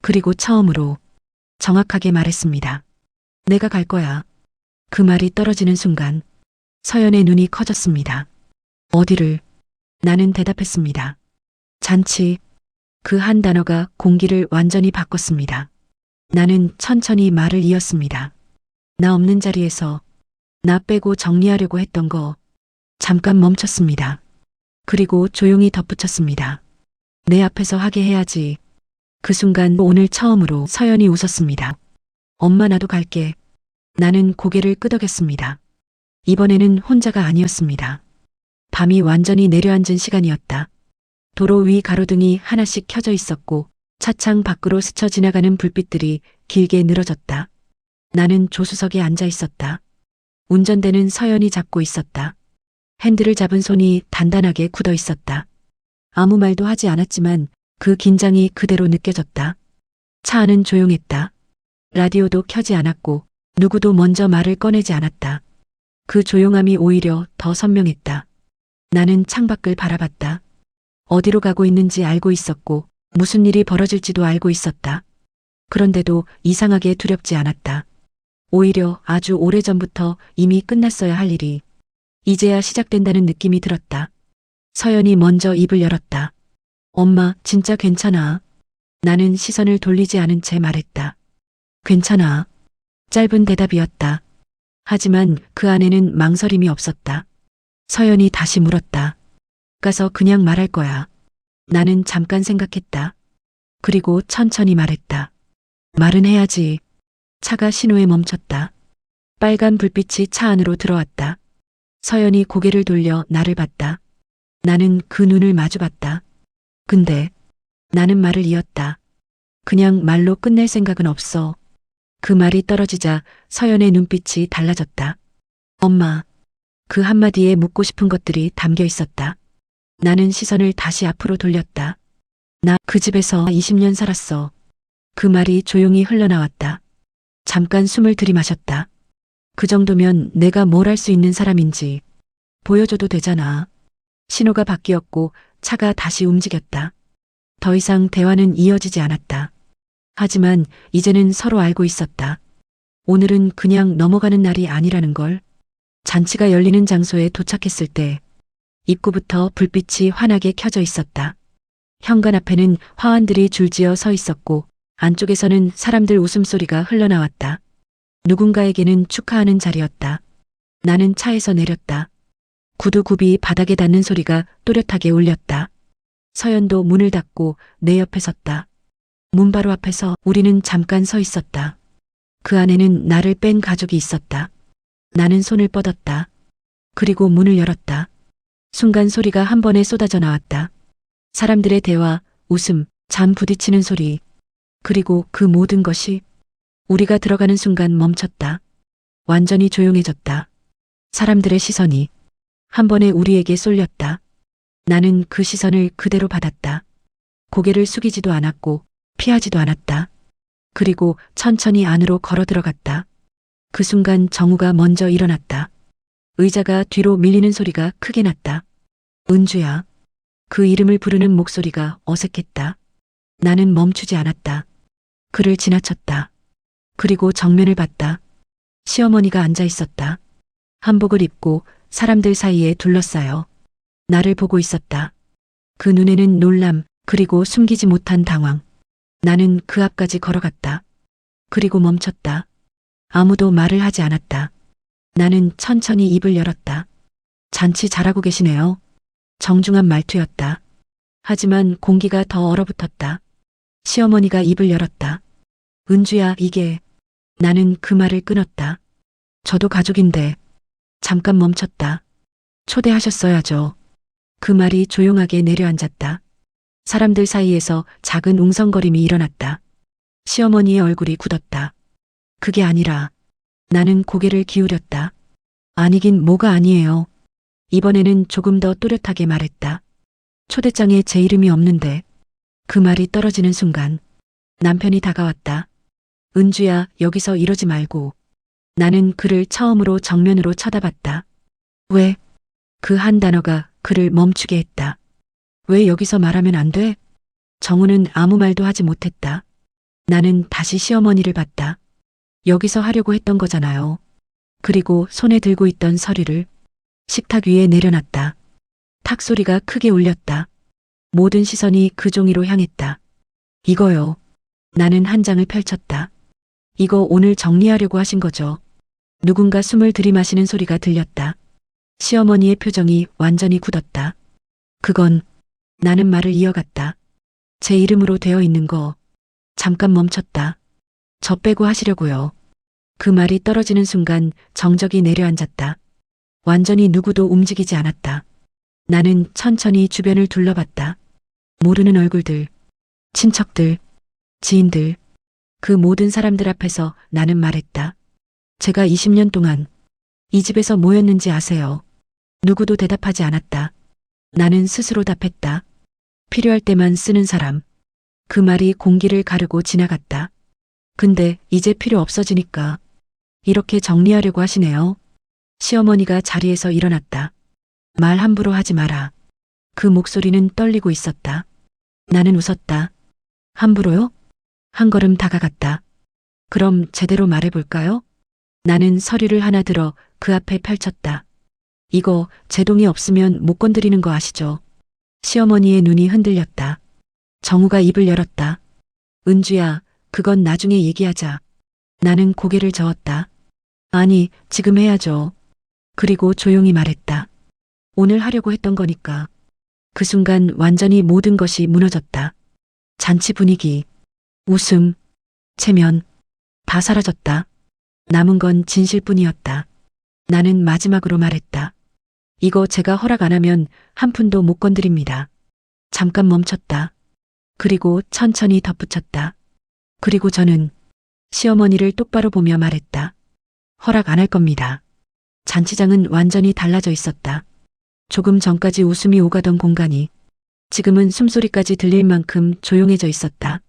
그리고 처음으로 정확하게 말했습니다. 내가 갈 거야. 그 말이 떨어지는 순간 서연의 눈이 커졌습니다. 어디를? 나는 대답했습니다. 잔치. 그 한 단어가 공기를 완전히 바꿨습니다. 나는 천천히 말을 이었습니다. 나 없는 자리에서 나 빼고 정리하려고 했던 거 잠깐 멈췄습니다. 그리고 조용히 덧붙였습니다. 내 앞에서 하게 해야지. 그 순간 오늘 처음으로 서연이 웃었습니다. 엄마 나도 갈게. 나는 고개를 끄덕였습니다. 이번에는 혼자가 아니었습니다. 밤이 완전히 내려앉은 시간이었다. 도로 위 가로등이 하나씩 켜져 있었고 차창 밖으로 스쳐 지나가는 불빛들이 길게 늘어졌다. 나는 조수석에 앉아 있었다. 운전대는 서연이 잡고 있었다. 핸들을 잡은 손이 단단하게 굳어 있었다. 아무 말도 하지 않았지만 그 긴장이 그대로 느껴졌다. 차 안은 조용했다. 라디오도 켜지 않았고 누구도 먼저 말을 꺼내지 않았다. 그 조용함이 오히려 더 선명했다. 나는 창밖을 바라봤다. 어디로 가고 있는지 알고 있었고 무슨 일이 벌어질지도 알고 있었다. 그런데도 이상하게 두렵지 않았다. 오히려 아주 오래전부터 이미 끝났어야 할 일이 이제야 시작된다는 느낌이 들었다. 서연이 먼저 입을 열었다. 엄마, 진짜 괜찮아. 나는 시선을 돌리지 않은 채 말했다. 괜찮아. 짧은 대답이었다. 하지만 그 안에는 망설임이 없었다. 서연이 다시 물었다. 가서 그냥 말할 거야. 나는 잠깐 생각했다. 그리고 천천히 말했다. 말은 해야지. 차가 신호에 멈췄다. 빨간 불빛이 차 안으로 들어왔다. 서연이 고개를 돌려 나를 봤다. 나는 그 눈을 마주봤다. 근데 나는 말을 이었다. 그냥 말로 끝낼 생각은 없어. 그 말이 떨어지자 서연의 눈빛이 달라졌다. 엄마. 그 한마디에 묻고 싶은 것들이 담겨 있었다. 나는 시선을 다시 앞으로 돌렸다. 나 그 집에서 20년 살았어. 그 말이 조용히 흘러나왔다. 잠깐 숨을 들이마셨다. 그 정도면 내가 뭘 할 수 있는 사람인지 보여줘도 되잖아. 신호가 바뀌었고 차가 다시 움직였다. 더 이상 대화는 이어지지 않았다. 하지만 이제는 서로 알고 있었다. 오늘은 그냥 넘어가는 날이 아니라는 걸. 잔치가 열리는 장소에 도착했을 때 입구부터 불빛이 환하게 켜져 있었다. 현관 앞에는 화환들이 줄지어 서 있었고 안쪽에서는 사람들 웃음소리가 흘러나왔다. 누군가에게는 축하하는 자리였다. 나는 차에서 내렸다. 구두굽이 바닥에 닿는 소리가 또렷하게 울렸다. 서연도 문을 닫고 내 옆에 섰다. 문 바로 앞에서 우리는 잠깐 서 있었다. 그 안에는 나를 뺀 가족이 있었다. 나는 손을 뻗었다. 그리고 문을 열었다. 순간 소리가 한 번에 쏟아져 나왔다. 사람들의 대화, 웃음, 잠 부딪히는 소리. 그리고 그 모든 것이 우리가 들어가는 순간 멈췄다. 완전히 조용해졌다. 사람들의 시선이 한 번에 우리에게 쏠렸다. 나는 그 시선을 그대로 받았다. 고개를 숙이지도 않았고 피하지도 않았다. 그리고 천천히 안으로 걸어 들어갔다. 그 순간 정우가 먼저 일어났다. 의자가 뒤로 밀리는 소리가 크게 났다. 은주야. 그 이름을 부르는 목소리가 어색했다. 나는 멈추지 않았다. 그를 지나쳤다. 그리고 정면을 봤다. 시어머니가 앉아 있었다. 한복을 입고 사람들 사이에 둘러싸여 나를 보고 있었다. 그 눈에는 놀람, 그리고 숨기지 못한 당황. 나는 그 앞까지 걸어갔다. 그리고 멈췄다. 아무도 말을 하지 않았다. 나는 천천히 입을 열었다. 잔치 잘하고 계시네요. 정중한 말투였다. 하지만 공기가 더 얼어붙었다. 시어머니가 입을 열었다. 은주야, 이게... 나는 그 말을 끊었다. 저도 가족인데... 잠깐 멈췄다. 초대하셨어야죠. 그 말이 조용하게 내려앉았다. 사람들 사이에서 작은 웅성거림이 일어났다. 시어머니의 얼굴이 굳었다. 그게 아니라... 나는 고개를 기울였다. 아니긴 뭐가 아니에요. 이번에는 조금 더 또렷하게 말했다. 초대장에 제 이름이 없는데. 그 말이 떨어지는 순간 남편이 다가왔다. 은주야, 여기서 이러지 말고. 나는 그를 처음으로 정면으로 쳐다봤다. 왜? 그 한 단어가 그를 멈추게 했다. 왜 여기서 말하면 안 돼? 정우는 아무 말도 하지 못했다. 나는 다시 시어머니를 봤다. 여기서 하려고 했던 거잖아요. 그리고 손에 들고 있던 서류를 식탁 위에 내려놨다. 탁 소리가 크게 울렸다. 모든 시선이 그 종이로 향했다. 이거요. 나는 한 장을 펼쳤다. 이거 오늘 정리하려고 하신 거죠? 누군가 숨을 들이마시는 소리가 들렸다. 시어머니의 표정이 완전히 굳었다. 그건. 나는 말을 이어갔다. 제 이름으로 되어 있는 거. 잠깐 멈췄다. 저 빼고 하시려고요. 그 말이 떨어지는 순간 정적이 내려앉았다. 완전히 누구도 움직이지 않았다. 나는 천천히 주변을 둘러봤다. 모르는 얼굴들, 친척들, 지인들, 그 모든 사람들 앞에서 나는 말했다. 제가 20년 동안 이 집에서 뭐였는지 아세요? 누구도 대답하지 않았다. 나는 스스로 답했다. 필요할 때만 쓰는 사람. 그 말이 공기를 가르고 지나갔다. 근데 이제 필요 없어지니까 이렇게 정리하려고 하시네요. 시어머니가 자리에서 일어났다. 말 함부로 하지 마라. 그 목소리는 떨리고 있었다. 나는 웃었다. 함부로요? 한 걸음 다가갔다. 그럼 제대로 말해볼까요? 나는 서류를 하나 들어 그 앞에 펼쳤다. 이거 제 동의 없으면 못 건드리는 거 아시죠? 시어머니의 눈이 흔들렸다. 정우가 입을 열었다. 은주야, 그건 나중에 얘기하자. 나는 고개를 저었다. 아니, 지금 해야죠. 그리고 조용히 말했다. 오늘 하려고 했던 거니까. 그 순간 완전히 모든 것이 무너졌다. 잔치 분위기, 웃음, 체면, 다 사라졌다. 남은 건 진실뿐이었다. 나는 마지막으로 말했다. 이거 제가 허락 안 하면 한 푼도 못 건드립니다. 잠깐 멈췄다. 그리고 천천히 덧붙였다. 그리고 저는 시어머니를 똑바로 보며 말했다. 허락 안 할 겁니다. 잔치장은 완전히 달라져 있었다. 조금 전까지 웃음이 오가던 공간이 지금은 숨소리까지 들릴 만큼 조용해져 있었다.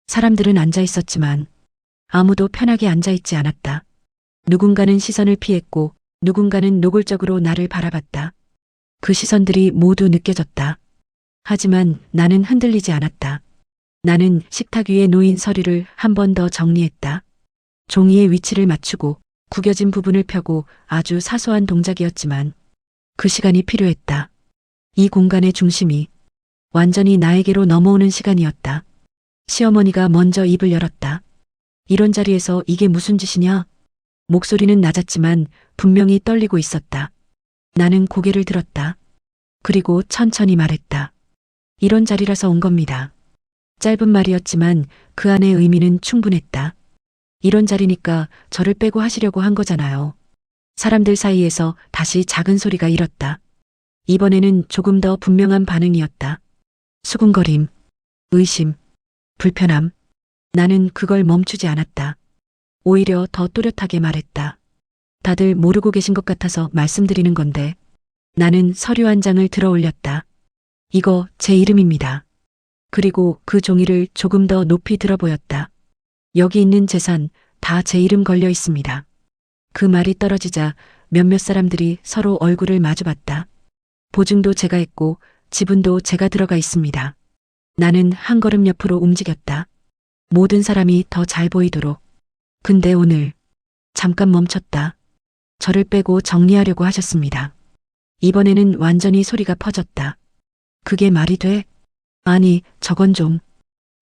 사람들은 앉아 있었지만 아무도 편하게 앉아 있지 않았다. 누군가는 시선을 피했고 누군가는 노골적으로 나를 바라봤다. 그 시선들이 모두 느껴졌다. 하지만 나는 흔들리지 않았다. 나는 식탁 위에 놓인 서류를 한 번 더 정리했다. 종이의 위치를 맞추고 구겨진 부분을 펴고 아주 사소한 동작이었지만 그 시간이 필요했다. 이 공간의 중심이 완전히 나에게로 넘어오는 시간이었다. 시어머니가 먼저 입을 열었다. 이런 자리에서 이게 무슨 짓이냐? 목소리는 낮았지만 분명히 떨리고 있었다. 나는 고개를 들었다. 그리고 천천히 말했다. 이런 자리라서 온 겁니다. 짧은 말이었지만 그 안의 의미는 충분했다. 이런 자리니까 저를 빼고 하시려고 한 거잖아요. 사람들 사이에서 다시 작은 소리가 일었다. 이번에는 조금 더 분명한 반응이었다. 수군거림, 의심, 불편함. 나는 그걸 멈추지 않았다. 오히려 더 또렷하게 말했다. 다들 모르고 계신 것 같아서 말씀드리는 건데. 나는 서류 한 장을 들어 올렸다. 이거 제 이름입니다. 그리고 그 종이를 조금 더 높이 들어 보였다. 여기 있는 재산 다 제 이름 걸려 있습니다. 그 말이 떨어지자 몇몇 사람들이 서로 얼굴을 마주봤다. 보증도 제가 했고 지분도 제가 들어가 있습니다. 나는 한 걸음 옆으로 움직였다. 모든 사람이 더 잘 보이도록. 근데 오늘 잠깐 멈췄다. 저를 빼고 정리하려고 하셨습니다. 이번에는 완전히 소리가 퍼졌다. 그게 말이 돼? 아니, 저건 좀.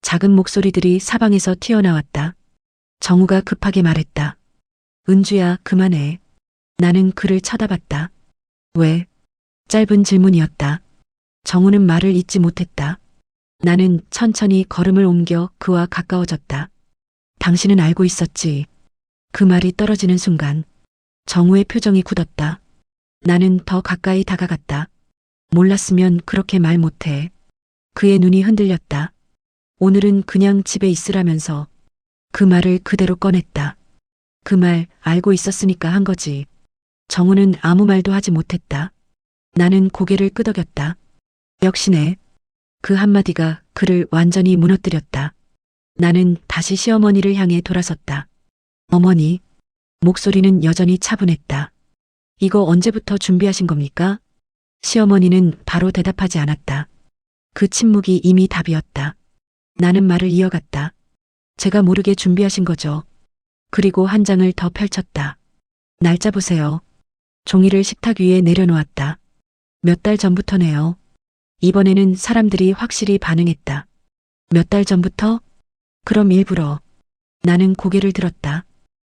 작은 목소리들이 사방에서 튀어나왔다. 정우가 급하게 말했다. 은주야, 그만해. 나는 그를 쳐다봤다. 왜? 짧은 질문이었다. 정우는 말을 잇지 못했다. 나는 천천히 걸음을 옮겨 그와 가까워졌다. 당신은 알고 있었지. 그 말이 떨어지는 순간 정우의 표정이 굳었다. 나는 더 가까이 다가갔다. 몰랐으면 그렇게 말 못해. 그의 눈이 흔들렸다. 오늘은 그냥 집에 있으라면서. 그 말을 그대로 꺼냈다. 그 말 알고 있었으니까 한 거지. 정우는 아무 말도 하지 못했다. 나는 고개를 끄덕였다. 역시네. 그 한마디가 그를 완전히 무너뜨렸다. 나는 다시 시어머니를 향해 돌아섰다. 어머니, 목소리는 여전히 차분했다. 이거 언제부터 준비하신 겁니까? 시어머니는 바로 대답하지 않았다. 그 침묵이 이미 답이었다. 나는 말을 이어갔다. 제가 모르게 준비하신 거죠. 그리고 한 장을 더 펼쳤다. 날짜 보세요. 종이를 식탁 위에 내려놓았다. 몇 달 전부터네요. 이번에는 사람들이 확실히 반응했다. 몇 달 전부터? 그럼 일부러. 나는 고개를 들었다.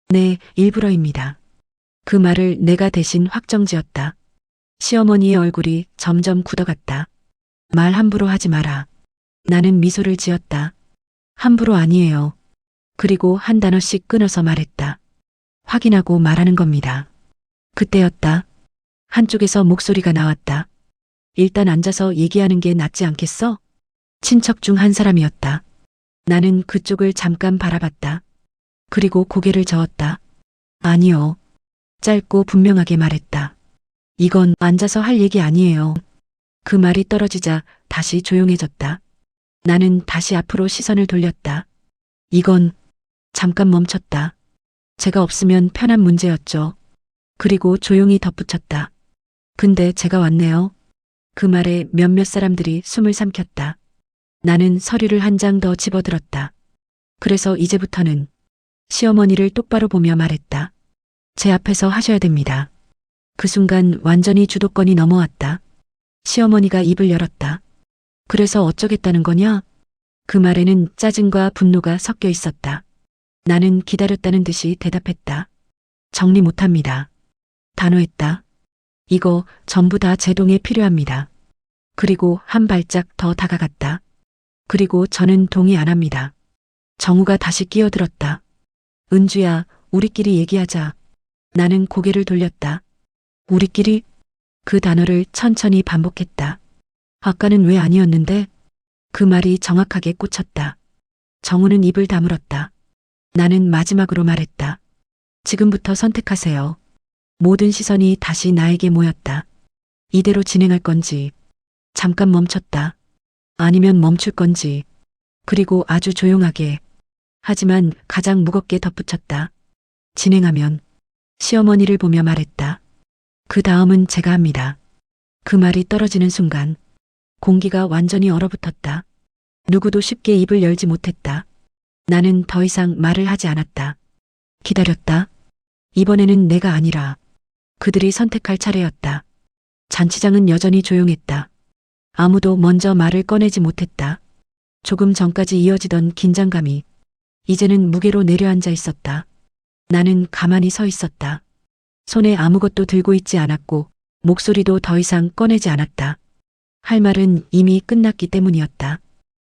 네, 일부러입니다. 그 말을 내가 대신 확정지었다. 시어머니의 얼굴이 점점 굳어갔다. 말 함부로 하지 마라. 나는 미소를 지었다. 함부로 아니에요. 그리고 한 단어씩 끊어서 말했다. 확인하고 말하는 겁니다. 그때였다. 한쪽에서 목소리가 나왔다. 일단 앉아서 얘기하는 게 낫지 않겠어? 친척 중 한 사람이었다. 나는 그쪽을 잠깐 바라봤다. 그리고 고개를 저었다. 아니요. 짧고 분명하게 말했다. 이건 앉아서 할 얘기 아니에요. 그 말이 떨어지자 다시 조용해졌다. 나는 다시 앞으로 시선을 돌렸다. 이건 잠깐 멈췄다. 제가 없으면 편한 문제였죠. 그리고 조용히 덧붙였다. 근데 제가 왔네요. 그 말에 몇몇 사람들이 숨을 삼켰다. 나는 서류를 한 장 더 집어들었다. 그래서 이제부터는 시어머니를 똑바로 보며 말했다. 제 앞에서 하셔야 됩니다. 그 순간 완전히 주도권이 넘어왔다. 시어머니가 입을 열었다. 그래서 어쩌겠다는 거냐? 그 말에는 짜증과 분노가 섞여 있었다. 나는 기다렸다는 듯이 대답했다. 정리 못합니다. 단호했다. 이거 전부 다 제동에 필요합니다. 그리고 한 발짝 더 다가갔다. 그리고 저는 동의 안 합니다. 정우가 다시 끼어들었다. 은주야, 우리끼리 얘기하자. 나는 고개를 돌렸다. 우리끼리? 그 단어를 천천히 반복했다. 아까는 왜 아니었는데? 그 말이 정확하게 꽂혔다. 정우는 입을 다물었다. 나는 마지막으로 말했다. 지금부터 선택하세요. 모든 시선이 다시 나에게 모였다. 이대로 진행할 건지, 잠깐 멈췄다. 아니면 멈출 건지, 그리고 아주 조용하게, 하지만 가장 무겁게 덧붙였다. 진행하면, 시어머니를 보며 말했다. 그 다음은 제가 합니다. 그 말이 떨어지는 순간, 공기가 완전히 얼어붙었다. 누구도 쉽게 입을 열지 못했다. 나는 더 이상 말을 하지 않았다. 기다렸다. 이번에는 내가 아니라 그들이 선택할 차례였다. 잔치장은 여전히 조용했다. 아무도 먼저 말을 꺼내지 못했다. 조금 전까지 이어지던 긴장감이 이제는 무게로 내려앉아 있었다. 나는 가만히 서 있었다. 손에 아무것도 들고 있지 않았고 목소리도 더 이상 꺼내지 않았다. 할 말은 이미 끝났기 때문이었다.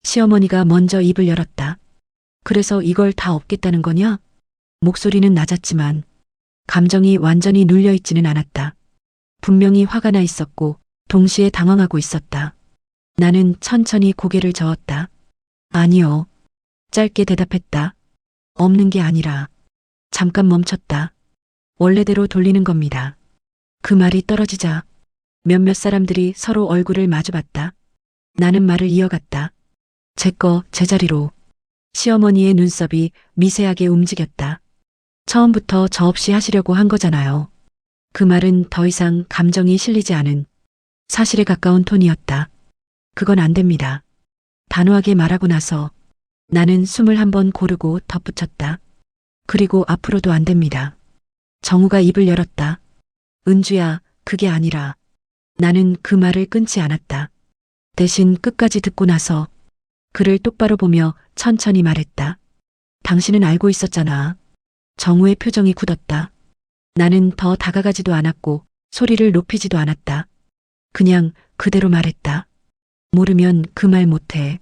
시어머니가 먼저 입을 열었다. 그래서 이걸 다 없겠다는 거냐? 목소리는 낮았지만 감정이 완전히 눌려있지는 않았다. 분명히 화가 나 있었고 동시에 당황하고 있었다. 나는 천천히 고개를 저었다. 아니요. 짧게 대답했다. 없는 게 아니라 잠깐 멈췄다. 원래대로 돌리는 겁니다. 그 말이 떨어지자 몇몇 사람들이 서로 얼굴을 마주봤다. 나는 말을 이어갔다. 제 자리로. 시어머니의 눈썹이 미세하게 움직였다. 처음부터 저 없이 하시려고 한 거잖아요. 그 말은 더 이상 감정이 실리지 않은 사실에 가까운 톤이었다. 그건 안 됩니다. 단호하게 말하고 나서 나는 숨을 한번 고르고 덧붙였다. 그리고 앞으로도 안 됩니다. 정우가 입을 열었다. 은주야, 그게 아니라. 나는 그 말을 끊지 않았다. 대신 끝까지 듣고 나서 그를 똑바로 보며 천천히 말했다. 당신은 알고 있었잖아. 정우의 표정이 굳었다. 나는 더 다가가지도 않았고 소리를 높이지도 않았다. 그냥 그대로 말했다. 모르면 그 말 못해.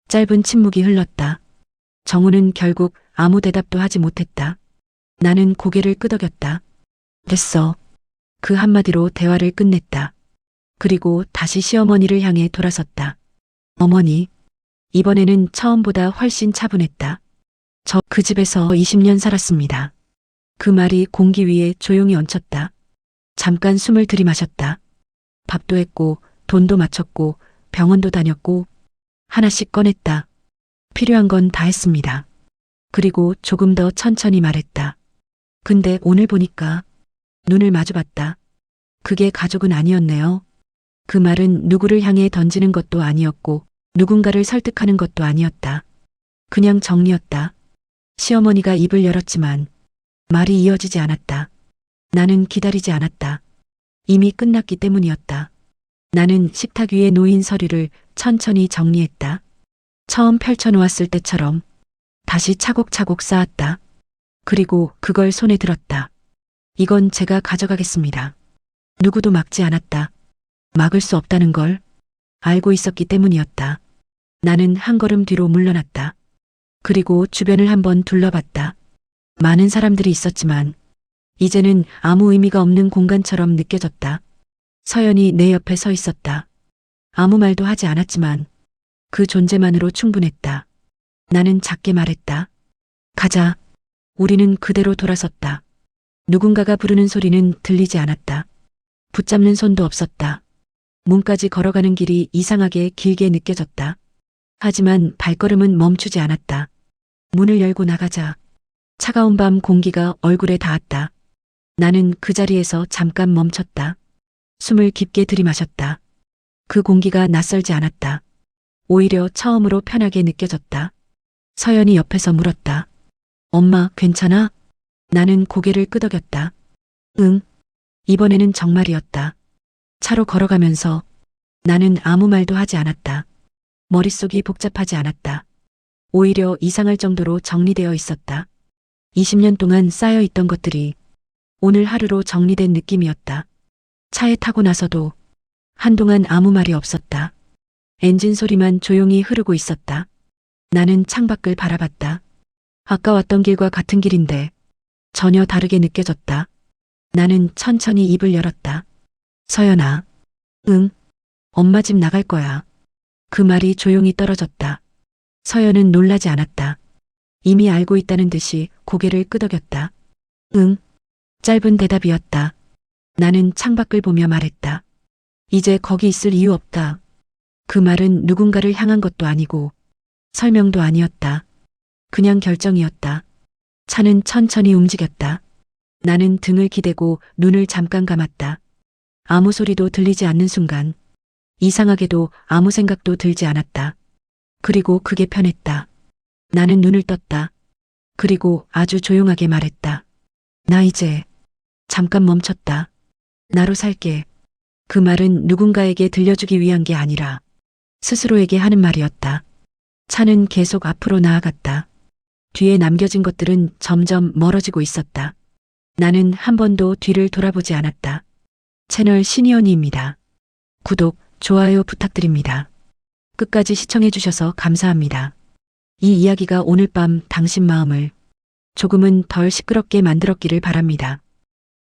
짧은 침묵이 흘렀다. 정우는 결국 아무 대답도 하지 못했다. 나는 고개를 끄덕였다. 됐어. 그 한마디로 대화를 끝냈다. 그리고 다시 시어머니를 향해 돌아섰다. 어머니, 이번에는 처음보다 훨씬 차분했다. 저 그 집에서 20년 살았습니다. 그 말이 공기 위에 조용히 얹혔다. 잠깐 숨을 들이마셨다. 밥도 했고 돈도 맞췄고 병원도 다녔고 하나씩 꺼냈다. 필요한 건 다 했습니다. 그리고 조금 더 천천히 말했다. 근데 오늘 보니까 눈을 마주봤다. 그게 가족은 아니었네요. 그 말은 누구를 향해 던지는 것도 아니었고 누군가를 설득하는 것도 아니었다. 그냥 정리였다. 시어머니가 입을 열었지만 말이 이어지지 않았다. 나는 기다리지 않았다. 이미 끝났기 때문이었다. 나는 식탁 위에 놓인 서류를 천천히 정리했다. 처음 펼쳐놓았을 때처럼 다시 차곡차곡 쌓았다. 그리고 그걸 손에 들었다. 이건 제가 가져가겠습니다. 누구도 막지 않았다. 막을 수 없다는 걸 알고 있었기 때문이었다. 나는 한 걸음 뒤로 물러났다. 그리고 주변을 한번 둘러봤다. 많은 사람들이 있었지만 이제는 아무 의미가 없는 공간처럼 느껴졌다. 서연이 내 옆에 서 있었다. 아무 말도 하지 않았지만 그 존재만으로 충분했다. 나는 작게 말했다. 가자. 우리는 그대로 돌아섰다. 누군가가 부르는 소리는 들리지 않았다. 붙잡는 손도 없었다. 문까지 걸어가는 길이 이상하게 길게 느껴졌다. 하지만 발걸음은 멈추지 않았다. 문을 열고 나가자. 차가운 밤 공기가 얼굴에 닿았다. 나는 그 자리에서 잠깐 멈췄다. 숨을 깊게 들이마셨다. 그 공기가 낯설지 않았다. 오히려 처음으로 편하게 느껴졌다. 서연이 옆에서 물었다. 엄마, 괜찮아? 나는 고개를 끄덕였다. 응. 이번에는 정말이었다. 차로 걸어가면서 나는 아무 말도 하지 않았다. 머릿속이 복잡하지 않았다. 오히려 이상할 정도로 정리되어 있었다. 20년 동안 쌓여있던 것들이 오늘 하루로 정리된 느낌이었다. 차에 타고 나서도 한동안 아무 말이 없었다. 엔진 소리만 조용히 흐르고 있었다. 나는 창밖을 바라봤다. 아까 왔던 길과 같은 길인데 전혀 다르게 느껴졌다. 나는 천천히 입을 열었다. 서연아. 응. 엄마 집 나갈 거야. 그 말이 조용히 떨어졌다. 서연은 놀라지 않았다. 이미 알고 있다는 듯이 고개를 끄덕였다. 응. 짧은 대답이었다. 나는 창밖을 보며 말했다. 이제 거기 있을 이유 없다. 그 말은 누군가를 향한 것도 아니고 설명도 아니었다. 그냥 결정이었다. 차는 천천히 움직였다. 나는 등을 기대고 눈을 잠깐 감았다. 아무 소리도 들리지 않는 순간 이상하게도 아무 생각도 들지 않았다. 그리고 그게 편했다. 나는 눈을 떴다. 그리고 아주 조용하게 말했다. 나 이제 잠깐 멈췄다. 나로 살게. 그 말은 누군가에게 들려주기 위한 게 아니라 스스로에게 하는 말이었다. 차는 계속 앞으로 나아갔다. 뒤에 남겨진 것들은 점점 멀어지고 있었다. 나는 한 번도 뒤를 돌아보지 않았다. 채널 신이언니입니다. 구독, 좋아요 부탁드립니다. 끝까지 시청해주셔서 감사합니다. 이 이야기가 오늘 밤 당신 마음을 조금은 덜 시끄럽게 만들었기를 바랍니다.